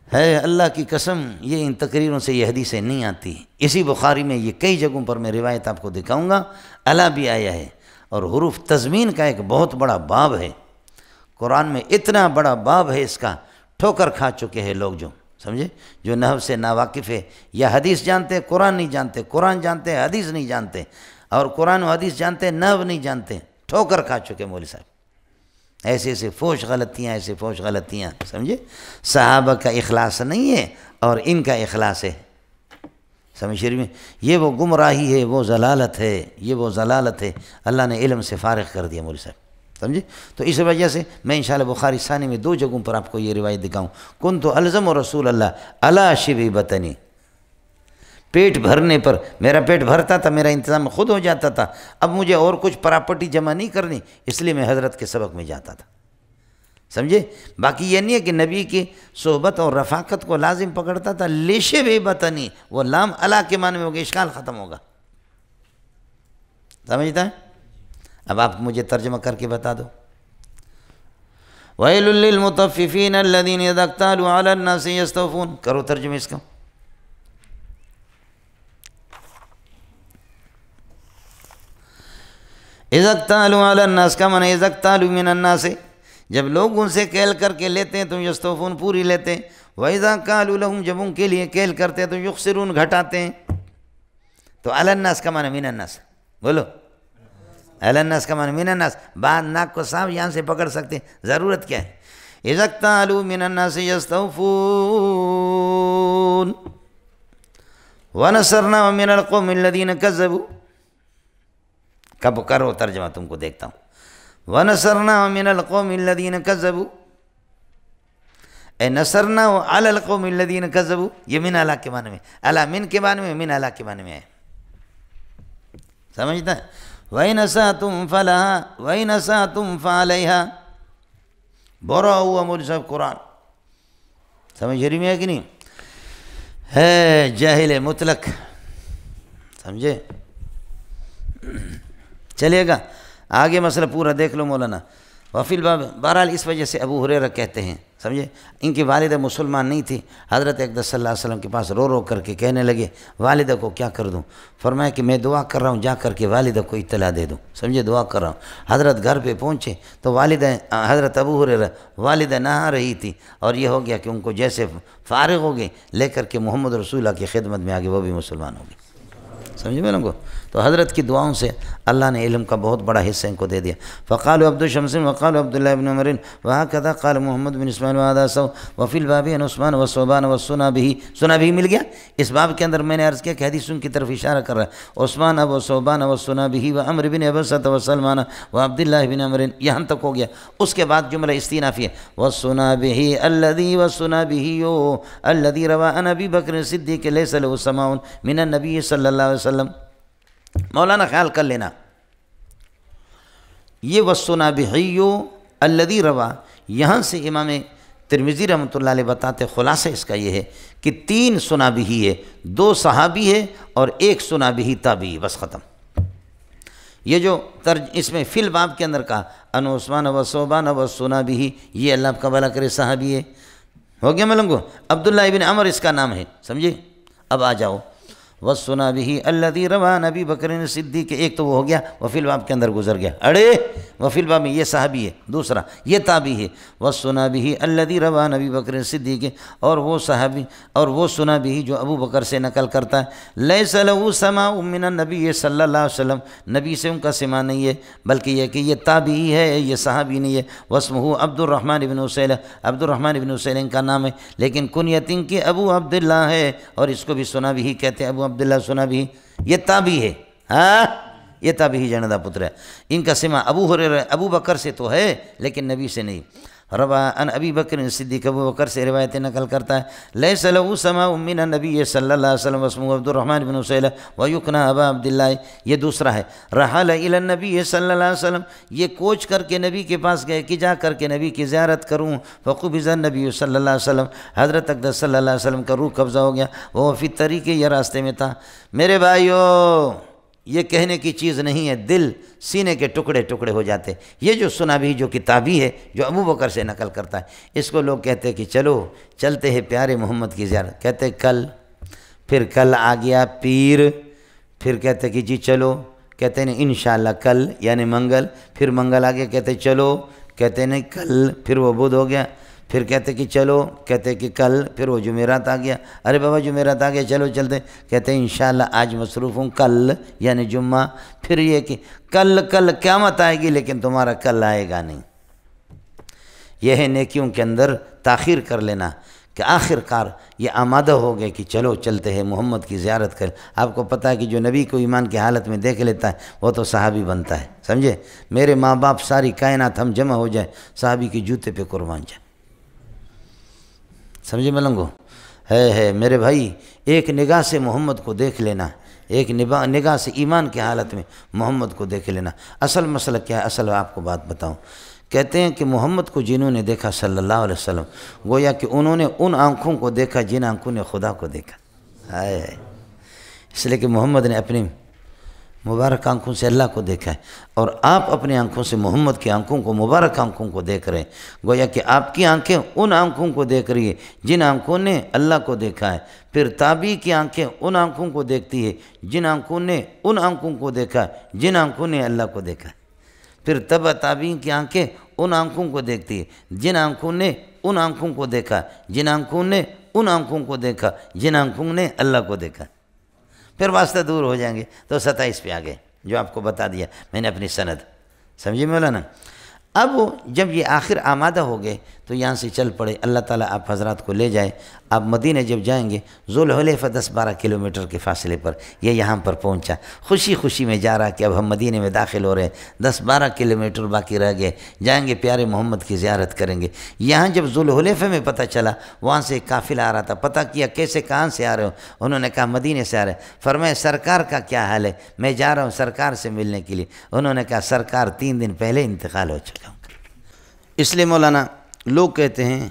ہے، اللہ کی قسم یہ ان تقریروں سے یہ حدیثیں نہیں آتی۔ اسی بخاری میں یہ کئی جگہوں پر میں روایت آپ کو دکھاؤں گا، الا بھی آیا ہے، اور حروف تضمین کا ایک بہت بڑا باب ہے، قرآن میں اتنا بڑا باب ہے، اس کا ٹھوکر کھا چکے ہیں لوگ، جو سمجھے، جو نحو سے ناواقف ہے، یا حدیث جانتے ہیں قرآن نہیں جانتے، قرآن جانتے ہیں حدیث نہیں جانتے، اور قرآن و حدیث جانتے ہیں نحو نہیں جانتے، ٹھوکر کھا چکے مولوی صاحب، ایسے فوش غلطیاں، سمجھے؟ صحابہ کا اخلاص نہیں ہے اور ان کا اخلاص ہے، سمجھ شریف میں، یہ وہ گمراہی ہے، وہ ضلالت ہے، اللہ نے علم سے فارغ کر دیا مولوی صاحب، سمجھے؟ تو اس وجہ سے میں انشاءاللہ بخاری ثانی میں 2 جگہوں پر آپ کو یہ روایت دکھاؤں، کنت الزم رسول اللہ علی شبع بطنی، پیٹ بھرنے پر، میرا پیٹ بھرتا تھا، میرا انتظام خود ہو جاتا تھا، اب مجھے اور کچھ پراپرٹی جمع نہیں کرنی، اس لیے میں حضرت کے سبق میں جاتا تھا، سمجھے؟ باقی یہ نہیں ہے کہ نبی کی صحبت اور رفاقت کو لازم پکڑتا تھا، لشبع بطنی، وہ لام علی کے معنی میں ہوگا، اشکال ختم ہوگا، سمجھتا ہے؟ اب آپ مجھے ترجمہ کر کے بتا دو. وَيْلٌ لِّلْمُطَفِّفِينَ الَّذِينَ إِذَا اكْتَالُوا عَلَى النَّاسِ يَسْتَوْفُونَ. کرو ترجمہ اس کا. اِذَا اكْتَالُوا عَلَى النَّاسِ کا معنی اِذَا اكْتَالُوا مِنَ النَّاسِ، جب لوگ ان سے کیل کر کے لیتے ہیں تو یستوفون پوری لیتے ہیں. وَإِذَا كَالُوا لَهُمْ جب ان کے لیے کیل کرتے ہیں تو یخسرون گھٹاتے ہیں. تو علی الناس کا معنی من الناس. بولو علی الناس کا معنی من الناس. بعد ناک کو صاف یہاں سے پکڑ سکتے ہیں، ضرورت کیا ہے. اِذَا اكْتَالُوا مِنَ النَّاسِ يَسْتَوْفُونَ وَنَصَرْنَاهُ مِنَ الْقَوْمِ الَّذِينَ كَذَّبُوا. کب کرو ترجمہ تم کو دیکھتا ہوں. وَنَصَرْنَاهُ مِنَ الْقَوْمِ الَّذِينَ كَذَّبُوا، اے نصرناہ علی القوم الذین کذبوا. یہ من علی کے معنی میں، علی من کے معنی میں، من علی کے معنی میں ہے. سمجھتا ہے؟ وَإِنْ أَسَأْتُمْ فَلَهَا وَإِنْ أَسَأْتُمْ فَعَلَيْهَا. بورا ہوا مول صاحب قرآن سمجھ رہی میں ہے کہ نہیں؟ ہے جاہل مطلق. سمجھے؟ چلے گا آگے مسئلہ پورا دیکھ لو مولانا. وفی الباب. بہرحال اس وجہ سے ابو ہریرہ کہتے ہیں، سمجھے، ان کی والدہ مسلمان نہیں تھی. حضرت اقدس صلی اللہ علیہ وسلم کے پاس رو رو کر کے کہنے لگے والدہ کو کیا کر دوں؟ فرمایا کہ میں دعا کر رہا ہوں، جا کر کے والدہ کو اطلاع دے دوں. سمجھے، دعا کر رہا ہوں. حضرت گھر پہ پہنچے تو والدہ حضرت ابو ہریرہ والدہ نہا رہی تھی، اور یہ ہو گیا کہ ان کو جیسے فارغ ہو گئے لے کر کے محمد رسول اللہ کی خدمت میں آگے وہ بھی مسلمان ہو گئے. سمجھے میں لوگوں کو؟ تو حضرت کی دعاؤں سے اللہ نے علم کا بہت بڑا حصہ ان کو دے دیا. فقالوا عبد الشمس وقالوا عبد الله بن عمر وهكذا قال محمد بن اسماعیل وهذا سو وفي الباب عن عثمان وصوبان والسنا به. سنا به مل گیا. اس باب کے اندر میں نے عرض کیا کہ حدیثوں کی طرف اشارہ کر رہا ہے. عثمان ابو صوبان والسنا به وعمر بن ابسط وسلمان وعبد الله بن عمر، یہاں تک ہو گیا. اس کے بعد جملہ استئنافی ہے. والسنا به الذي والسنا به الذي روى عن ابي بکر الصدیق ليس له سماع من النبي صلی اللہ علیہ وسلم. مولانا خیال کر لینا، یہ والصنابحی الذی روا، یہاں سے امام ترمذی رحمۃ اللہ علیہ بتاتے خلاصہ اس کا یہ ہے کہ 3 صنابحی ہے، 2 صحابی ہے اور 1 صنابحی تابعی، بس ختم. یہ جو اس میں فی الباب کے اندر کا ان عثمان و صوبان و صنابحی، یہ اللہ کا بھلا کرے صحابی ہے. ہو گیا ملنگو. عبداللہ ابن عمر اس کا نام ہے. سمجھے؟ اب آ جاؤ. وَالسُّنَا بِهِ الَّذِي رَوَى عَنْ أَبِي بَكْرٍ الصِّدِّيقِ، ایک تو وہ ہو گیا وفی الباب کے اندر گزر گیا. اڑے وفی الباب میں یہ صحابی ہے، دوسرا یہ تابعی ہے. وَالسُّنَا بِهِ الَّذِي رَوَى عَنْ أَبِي بَكْرٍ الصِّدِّيقِ، اور وہ صحابی اور وہ سنا بھی جو ابو بکر سے نقل کرتا ہے. لَيْسَ لَهُ سَمَاعٌ مِّنَ النَّبِيِّ صلی اللہ علیہ وسلم، نبی سے ان کا سماع نہیں ہے، بلکہ یہ کہ یہ تابعی ہے، یہ صحابی نہیں ہے. واسمہ عبد الرحمن بن اسیلہ، عبد الرحمن بن اسیلہ ان کا نام ہے، لیکن کنیت ان کی ابو عبداللہ ہے، اور اس کو بھی سنا بھی کہتے ہیں، ابو عبداللہ سنا بھی. یہ تابعی ہے. ہاں یہ تابعی جندہ پتر ہے. ان کا سماع ابو ہریرہ ابو بکر سے تو ہے لیکن نبی سے نہیں. روا عن ابی بکر صدیق، ابو بکر سے روایتیں نقل کرتا ہے. لیس لہ سماع من النبی صلی اللہ علیہ وسلم واسمہ عبد الرحمن بن اسیلہ ویکنی ابا عبداللہ. یہ دوسرا ہے. رحل الی النبی صلی اللہ علیہ وسلم، یہ کوچ کر کے نبی کے پاس گئے کہ جا کر کے نبی کی زیارت کروں. فقبض النبی صلی اللہ علیہ وسلم، حضرت اقدس صلی اللہ علیہ وسلم کا روح قبضہ ہو گیا. وہ فی الطریق، یہ راستے میں تھا. میرے بھائیو یہ کہنے کی چیز نہیں ہے، دل سینے کے ٹکڑے ٹکڑے ہو جاتے. یہ جو سنا بھی جو کتابی ہے جو ابو بکر سے نقل کرتا ہے، اس کو لوگ کہتے ہیں کہ چلو چلتے ہیں پیارے محمد کی زیارت. کہتے ہیں کل، پھر کل آ گیا پیر، پھر کہتے ہیں کہ جی چلو، کہتے ہیں انشاءاللہ کل یعنی منگل، پھر منگل آ گیا، کہتے ہیں چلو، کہتے ہیں نہیں کل، پھر وہ بدھ ہو گیا، پھر کہتے کہ چلو، کہتے کہ کل، پھر وہ جمعرات آ گیا. ارے بابا جمعرات آ گیا، چلو چلتے، کہتے ہیں انشاءاللہ آج مصروف ہوں، کل یعنی جمعہ. پھر یہ کہ کل کل قیامت آئے گی لیکن تمہارا کل آئے گا نہیں. یہ ہے نیکیوں کے اندر تاخیر کر لینا کہ آخر کار یہ آمادہ ہو گئے کہ چلو چلتے ہیں محمد کی زیارت کر. آپ کو پتہ ہے کہ جو نبی کو ایمان کی حالت میں دیکھ لیتا ہے وہ تو صحابی بنتا ہے. سمجھے؟ میرے ماں باپ ساری کائنات ہم جمع ہو جائے، صحابی کی جوتے پہ قربان جائے. سمجھے ملنگو؟ ہے میرے بھائی، ایک نگاہ سے محمد کو دیکھ لینا، ایک نگاہ سے ایمان کی حالت میں محمد کو دیکھ لینا. اصل مسئلہ کیا ہے؟ اصل آپ کو بات بتاؤں. کہتے ہیں کہ محمد کو جنہوں نے دیکھا صلی اللہ علیہ وسلم، گویا کہ انہوں نے ان آنکھوں کو دیکھا جن آنکھوں نے خدا کو دیکھا. ہے اس لیے کہ محمد نے اپنی مبارک آنکھوں سے اللہ کو دیکھا ہے، اور آپ اپنی آنکھوں سے محمد کی آنکھوں کو، مبارک آنکھوں کو دیکھ رہے ہیں۔ گویا کہ آپ کی آنکھیں ان آنکھوں کو دیکھ رہی ہے جن آنکھوں نے اللہ کو دیکھا ہے، پھر تابعی کی آنکھیں ان آنکھوں کو دیکھتی ہے جن آنکھوں نے ان آنکھوں کو دیکھا ہے جن آنکھوں نے اللہ کو دیکھا ہے، پھر تبع تابعین کی آنکھیں ان آنکھوں کو دیکھتی ہے جن آنکھوں نے ان آنکھوں کو دیکھا، جن آنکھوں نے ان آنکھوں کو دیکھا جن آنکھوں نے اللہ کو دیکھا۔ پھر واسطہ دور ہو جائیں گے تو 27 پہ آگے جو آپ کو بتا دیا میں نے اپنی سند، سمجھے مولانا۔ اب جب یہ آخر آمادہ ہو گئے تو یہاں سے چل پڑے، اللہ تعالیٰ آپ حضرات کو لے جائے۔ آپ مدینہ جب جائیں گے، ذوالحلیفہ 10-12 کلومیٹر کے فاصلے پر یہ یہاں پر پہنچا، خوشی خوشی میں جا رہا کہ اب ہم مدینہ میں داخل ہو رہے ہیں، 10-12 کلومیٹر باقی رہ گئے، جائیں گے پیارے محمد کی زیارت کریں گے۔ یہاں جب ذوالحلیفہ میں پتہ چلا، وہاں سے ایک قافلہ آ رہا تھا، پتہ کیا کیسے کہاں سے آ رہے ہو؟ انہوں نے کہا مدینہ سے آ رہے ہیں۔ فرمایا سرکار کا کیا حال ہے؟ میں جا رہا ہوں سرکار سے ملنے کے لیے۔ انہوں نے کہا سرکار 3 دن پہلے انتقال ہو چکا ہوں۔ اس لیے مولانا لوگ کہتے ہیں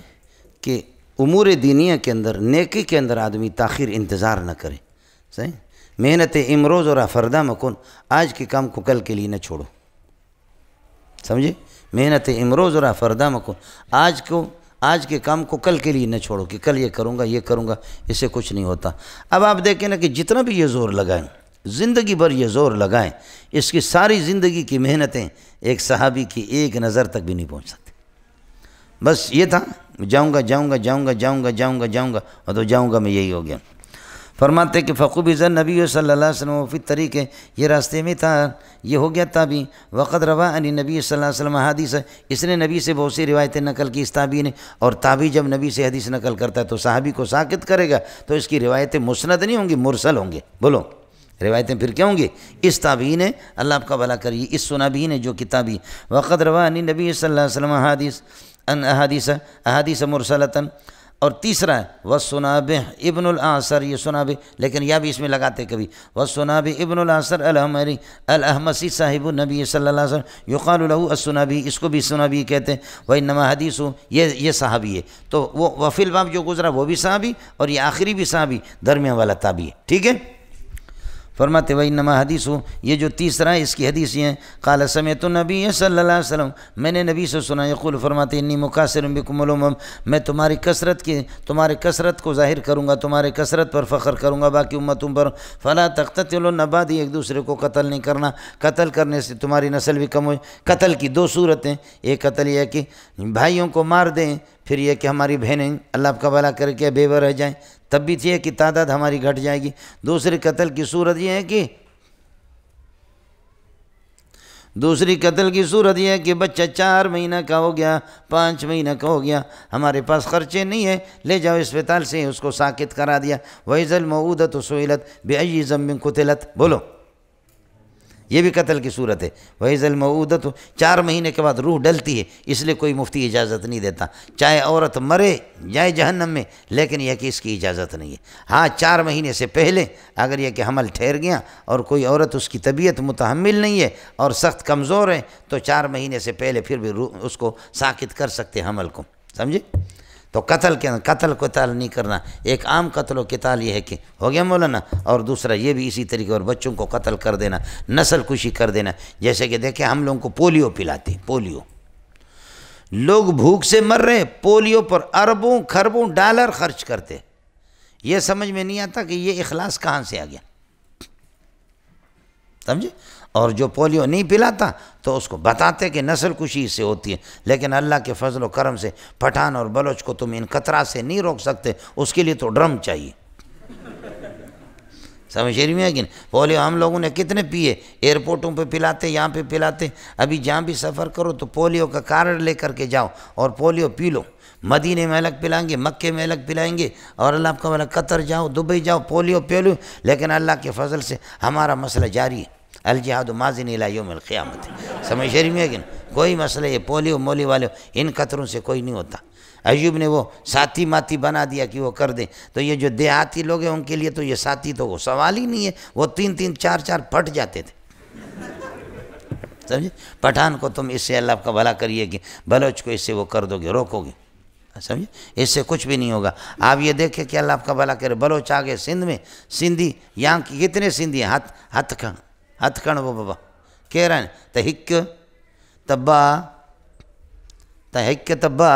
کہ امور دینیہ کے اندر، نیکی کے اندر آدمی تاخیر انتظار نہ کرے، صحیح؟ محنت امروز اور فردہ مکن، آج کے کام کو کل کے لیے نہ چھوڑو، سمجھے؟ محنت امروز اور فردہ مکن، آج کے کام کو کل کے لیے نہ چھوڑو کہ کل یہ کروں گا، اس سے کچھ نہیں ہوتا۔ اب آپ دیکھیں نا کہ جتنا بھی یہ زور لگائیں، زندگی بھر یہ زور لگائیں، اس کی ساری زندگی کی محنتیں ایک صحابی کی ایک نظر تک بھی نہیں پہنچ سکتی۔ بس یہ تھا جاؤں گا اور تو جاؤں گا میں، یہی ہو گیا۔ فرماتے کہ فقبض النبی صلی اللہ علیہ وسلم فی الطریق، یہ راستے میں تھا، یہ ہو گیا تابعی۔ وقد روا عن نبی صلی اللہ علیہ وسلم حدیث، اس نے نبی سے بہت سی روایتیں نقل کی اس تابعی نے، اور تابعی جب نبی سے حدیث نقل کرتا ہے تو صحابی کو ساکت کرے گا، تو اس کی روایتیں مسند نہیں ہوں گی، مرسل ہوں گے۔ بولو روایتیں پھر کیا ہوں گی؟ اس تابعی نے، اللہ آپ کا بھلا کریے، اس سنابی نے جو کتابی۔ وقد روا عن نبی صلی اللہ علیہ وسلم احادیث مرسلتاً، اور تیسرا ہے وَالسُّنَابِحْ ابن الْأَعْصَرِ، یہ سنابح، لیکن یا بھی اس میں لگاتے کبھی، وَالسُّنَابِحْ ابن الْأَعْصَرِ الْأَحْمَصِي صاحب النبی صلی اللہ علیہ وسلم یقال له السنابی، اس کو بھی سنابی کہتے ہیں۔ وَإِنَّمَا حَدِيثُ، یہ صحابی ہے، تو وہ وفی الباب جو گزرا وہ بھی صحابی، اور یہ آخری بھی صحابی، درمیان والا تابعی ہے، ٹھیک ہے؟ فرماتے وَإِنَّمَا حَدِيثُ، یہ جو تیسرا ہے اس کی حدیث یہ ہے، قال سمعت النبی صلی اللہ علیہ وسلم، میں نے نبی سے سنا، یقول فرماتے انی مکاثر بکم الامم، میں تمہاری کثرت کو ظاہر کروں گا، تمہارے کثرت پر فخر کروں گا باقی امتوں پر۔ فلا تقتتلوا بعدی، ایک دوسرے کو قتل نہیں کرنا، قتل کرنے سے تمہاری نسل بھی کم ہو۔ قتل کی 2 صورتیں، ایک قتل یہ ہے کہ بھائیوں کو مار دیں، پھر یہ کہ ہماری بہنیں اللہ آپ کا بھلا کر کے بیوہ رہ جائیں، تب بھی یہ کہ تعداد ہماری گھٹ جائے گی۔ دوسری قتل کی صورت یہ ہے کہ بچہ 4 مہینہ کا ہو گیا، 5 مہینہ کا ہو گیا، ہمارے پاس خرچے نہیں ہیں، لے جاؤ اسپتال سے، اس کو ساکت کرا دیا۔ وَإِذَا الْمَوْءُودَةُ سُئِلَتْ بِأَيِّ ذَنبٍ قُتِلَتْ، بولو یہ بھی قتل کی صورت ہے۔ وَإِذَا الْمَوْءُودَةُ، 4 مہینے کے بعد روح ڈلتی ہے، اس لیے کوئی مفتی اجازت نہیں دیتا، چاہے عورت مرے جائے جہنم میں، لیکن یہ کہ اس کی اجازت نہیں ہے۔ ہاں 4 مہینے سے پہلے اگر یہ کہ حمل ٹھہر گیا اور کوئی عورت اس کی طبیعت متحمل نہیں ہے اور سخت کمزور ہے، تو 4 مہینے سے پہلے پھر بھی اس کو ساکت کر سکتے حمل کو، سمجھے؟ تو قتل نہیں کرنا، ایک عام قتل و قتال یہ ہے کہ ہو گیا مولانا، اور دوسرا یہ بھی اسی طریقے، اور بچوں کو قتل کر دینا، نسل کشی کر دینا۔ جیسے کہ دیکھیں ہم لوگوں کو پولیو پلاتے، پولیو، لوگ بھوک سے مر رہے، پولیو پر اربوں خربوں ڈالر خرچ کرتے، یہ سمجھ میں نہیں آتا کہ یہ اخلاص کہاں سے آ گیا، سمجھے؟ اور جو پولیو نہیں پلاتا تو اس کو بتاتے کہ نسل کشی اس سے ہوتی ہے، لیکن اللہ کے فضل و کرم سے پٹھان اور بلوچ کو تم ان قطرات سے نہیں روک سکتے، اس کے لیے تو ڈرم چاہیے، سمجھ رہی ہے کہ پولیو ہم لوگوں نے کتنے پیے، ایئرپورٹوں پہ پلاتے، یہاں پہ پلاتے۔ ابھی جہاں بھی سفر کرو تو پولیو کا کارڈ لے کر کے جاؤ اور پولیو پی لو، مدینے میں الگ پلائیں گے، مکے میں الگ پلائیں گے، اور اللہ آپ کا والا قطر جاؤ، دبئی جاؤ، پولیو پی لو، لیکن اللہ کے فضل سے ہمارا مسئلہ جاری ہے، الجہاد ماضٍ الی یوم القیامت، سمجھ رہی ہے کہ کوئی مسئلہ یہ پولیو مولی والے ان قطروں سے کوئی نہیں ہوتا۔ ایوب نے وہ ساتھی ماتی بنا دیا کہ وہ کر دیں، تو یہ جو دیہاتی لوگ ہیں ان کے لیے تو یہ ساتھی تو وہ سوال ہی نہیں ہے، وہ 3-3 4-4 پھٹ جاتے تھے، سمجھے؟ پٹھان کو تم اس سے اللہ کا بھلا کریے کہ بلوچ کو اس سے وہ کر دو گے، روکو گے، سمجھے؟ اس سے کچھ بھی نہیں ہوگا۔ آپ یہ دیکھیں کہ اللہ آپ کا بھلا کرے، بلوچ آگے سندھ میں، سندھی یہاں کی کتنے سندھی ہیں، ہاتھ کا ہاتھ کھڑو بابا کہہ رہے ہیں تہک تبا تہک تبا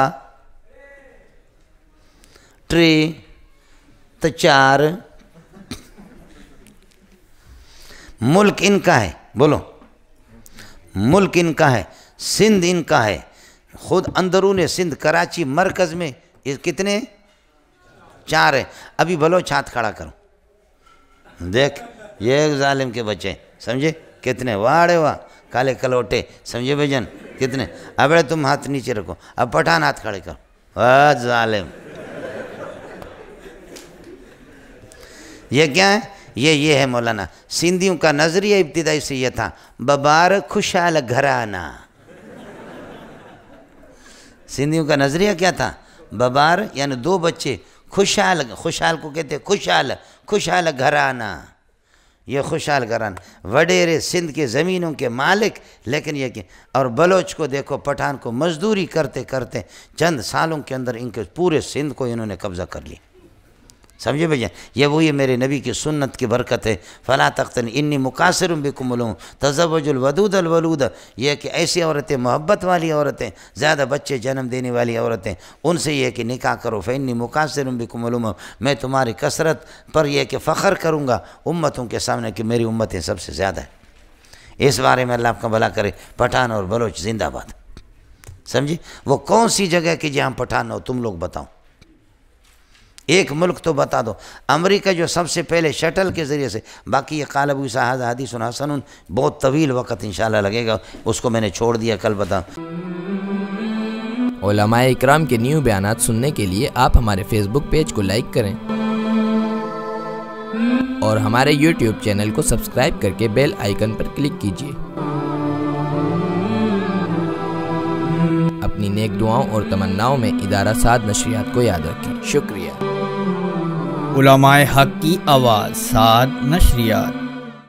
ٹری تچار ملک ان کا ہے، بولو ملک ان کا ہے، سندھ ان کا ہے، خود اندرون سندھ کراچی مرکز میں یہ کتنے 4 ہیں۔ ابھی بلوچ ہاتھ کھڑا کرو، دیکھ یہ ایک ظالم کے بچے سمجھے کتنے، واڑے واہ کالے کلوٹے سمجھے بھائی جان کتنے۔ اب تم ہاتھ نیچے رکھو، اب پٹھان ہاتھ کھڑے کرو، واہ ظالم۔ یہ کیا ہے؟ یہ ہے مولانا سندھیوں کا نظریہ ابتدائی سے یہ تھا، ببار خوشحال گھرانہ۔ سندھیوں کا نظریہ کیا تھا؟ ببار یعنی 2 بچے، خوشحال کو کہتے خوشحال گھرانہ، یہ خوشحال گھرانہ، وڈیرے سندھ کے زمینوں کے مالک، لیکن یہ کہ اور بلوچ کو دیکھو پٹھان کو مزدوری کرتے کرتے چند سالوں کے اندر ان کے پورے سندھ کو انہوں نے قبضہ کر لیا، سمجھے بھائی؟ یہ وہی میرے نبی کی سنت کی برکت ہے، فلا تختن انی مقاصر بکم الامم تزوج الودود الولود، یہ کہ ایسی عورتیں محبت والی عورتیں، زیادہ بچے جنم دینے والی عورتیں، ان سے یہ کہ نکاح کرو، فانی مقاصر بکم الامم، میں تمہاری کثرت پر یہ کہ فخر کروں گا امتوں کے سامنے کہ میری امتیں سب سے زیادہ ہیں۔ اس بارے میں اللہ آپ کا بھلا کرے۔ پٹھان اور بلوچ زندہ باد، سمجھی؟ وہ کون سی جگہ کی جہاں پٹھان ہو تم لوگ بتاؤ، ایک ملک تو بتا دو۔ امریکہ جو سب سے پہلے شٹل کے ذریعے سے، باقی یہ قال ابو عیسیٰ ھذا حدیث حسن، بہت طویل وقت انشاءاللہ لگے گا، اس کو میں نے چھوڑ دیا، کل بتاؤں۔ علماء اکرام کے نیو بیانات سننے کے لیے آپ ہمارے فیس بک پیج کو لائک کریں اور ہمارے یوٹیوب چینل کو سبسکرائب کر کے بیل آئیکن پر کلک کیجیے۔ اپنی نیک دعاؤں اور تمناؤں میں ادارہ سعد نشریات کو یاد رکھیں۔ شکریہ۔ علماء حق کی آواز، سعد نشریات۔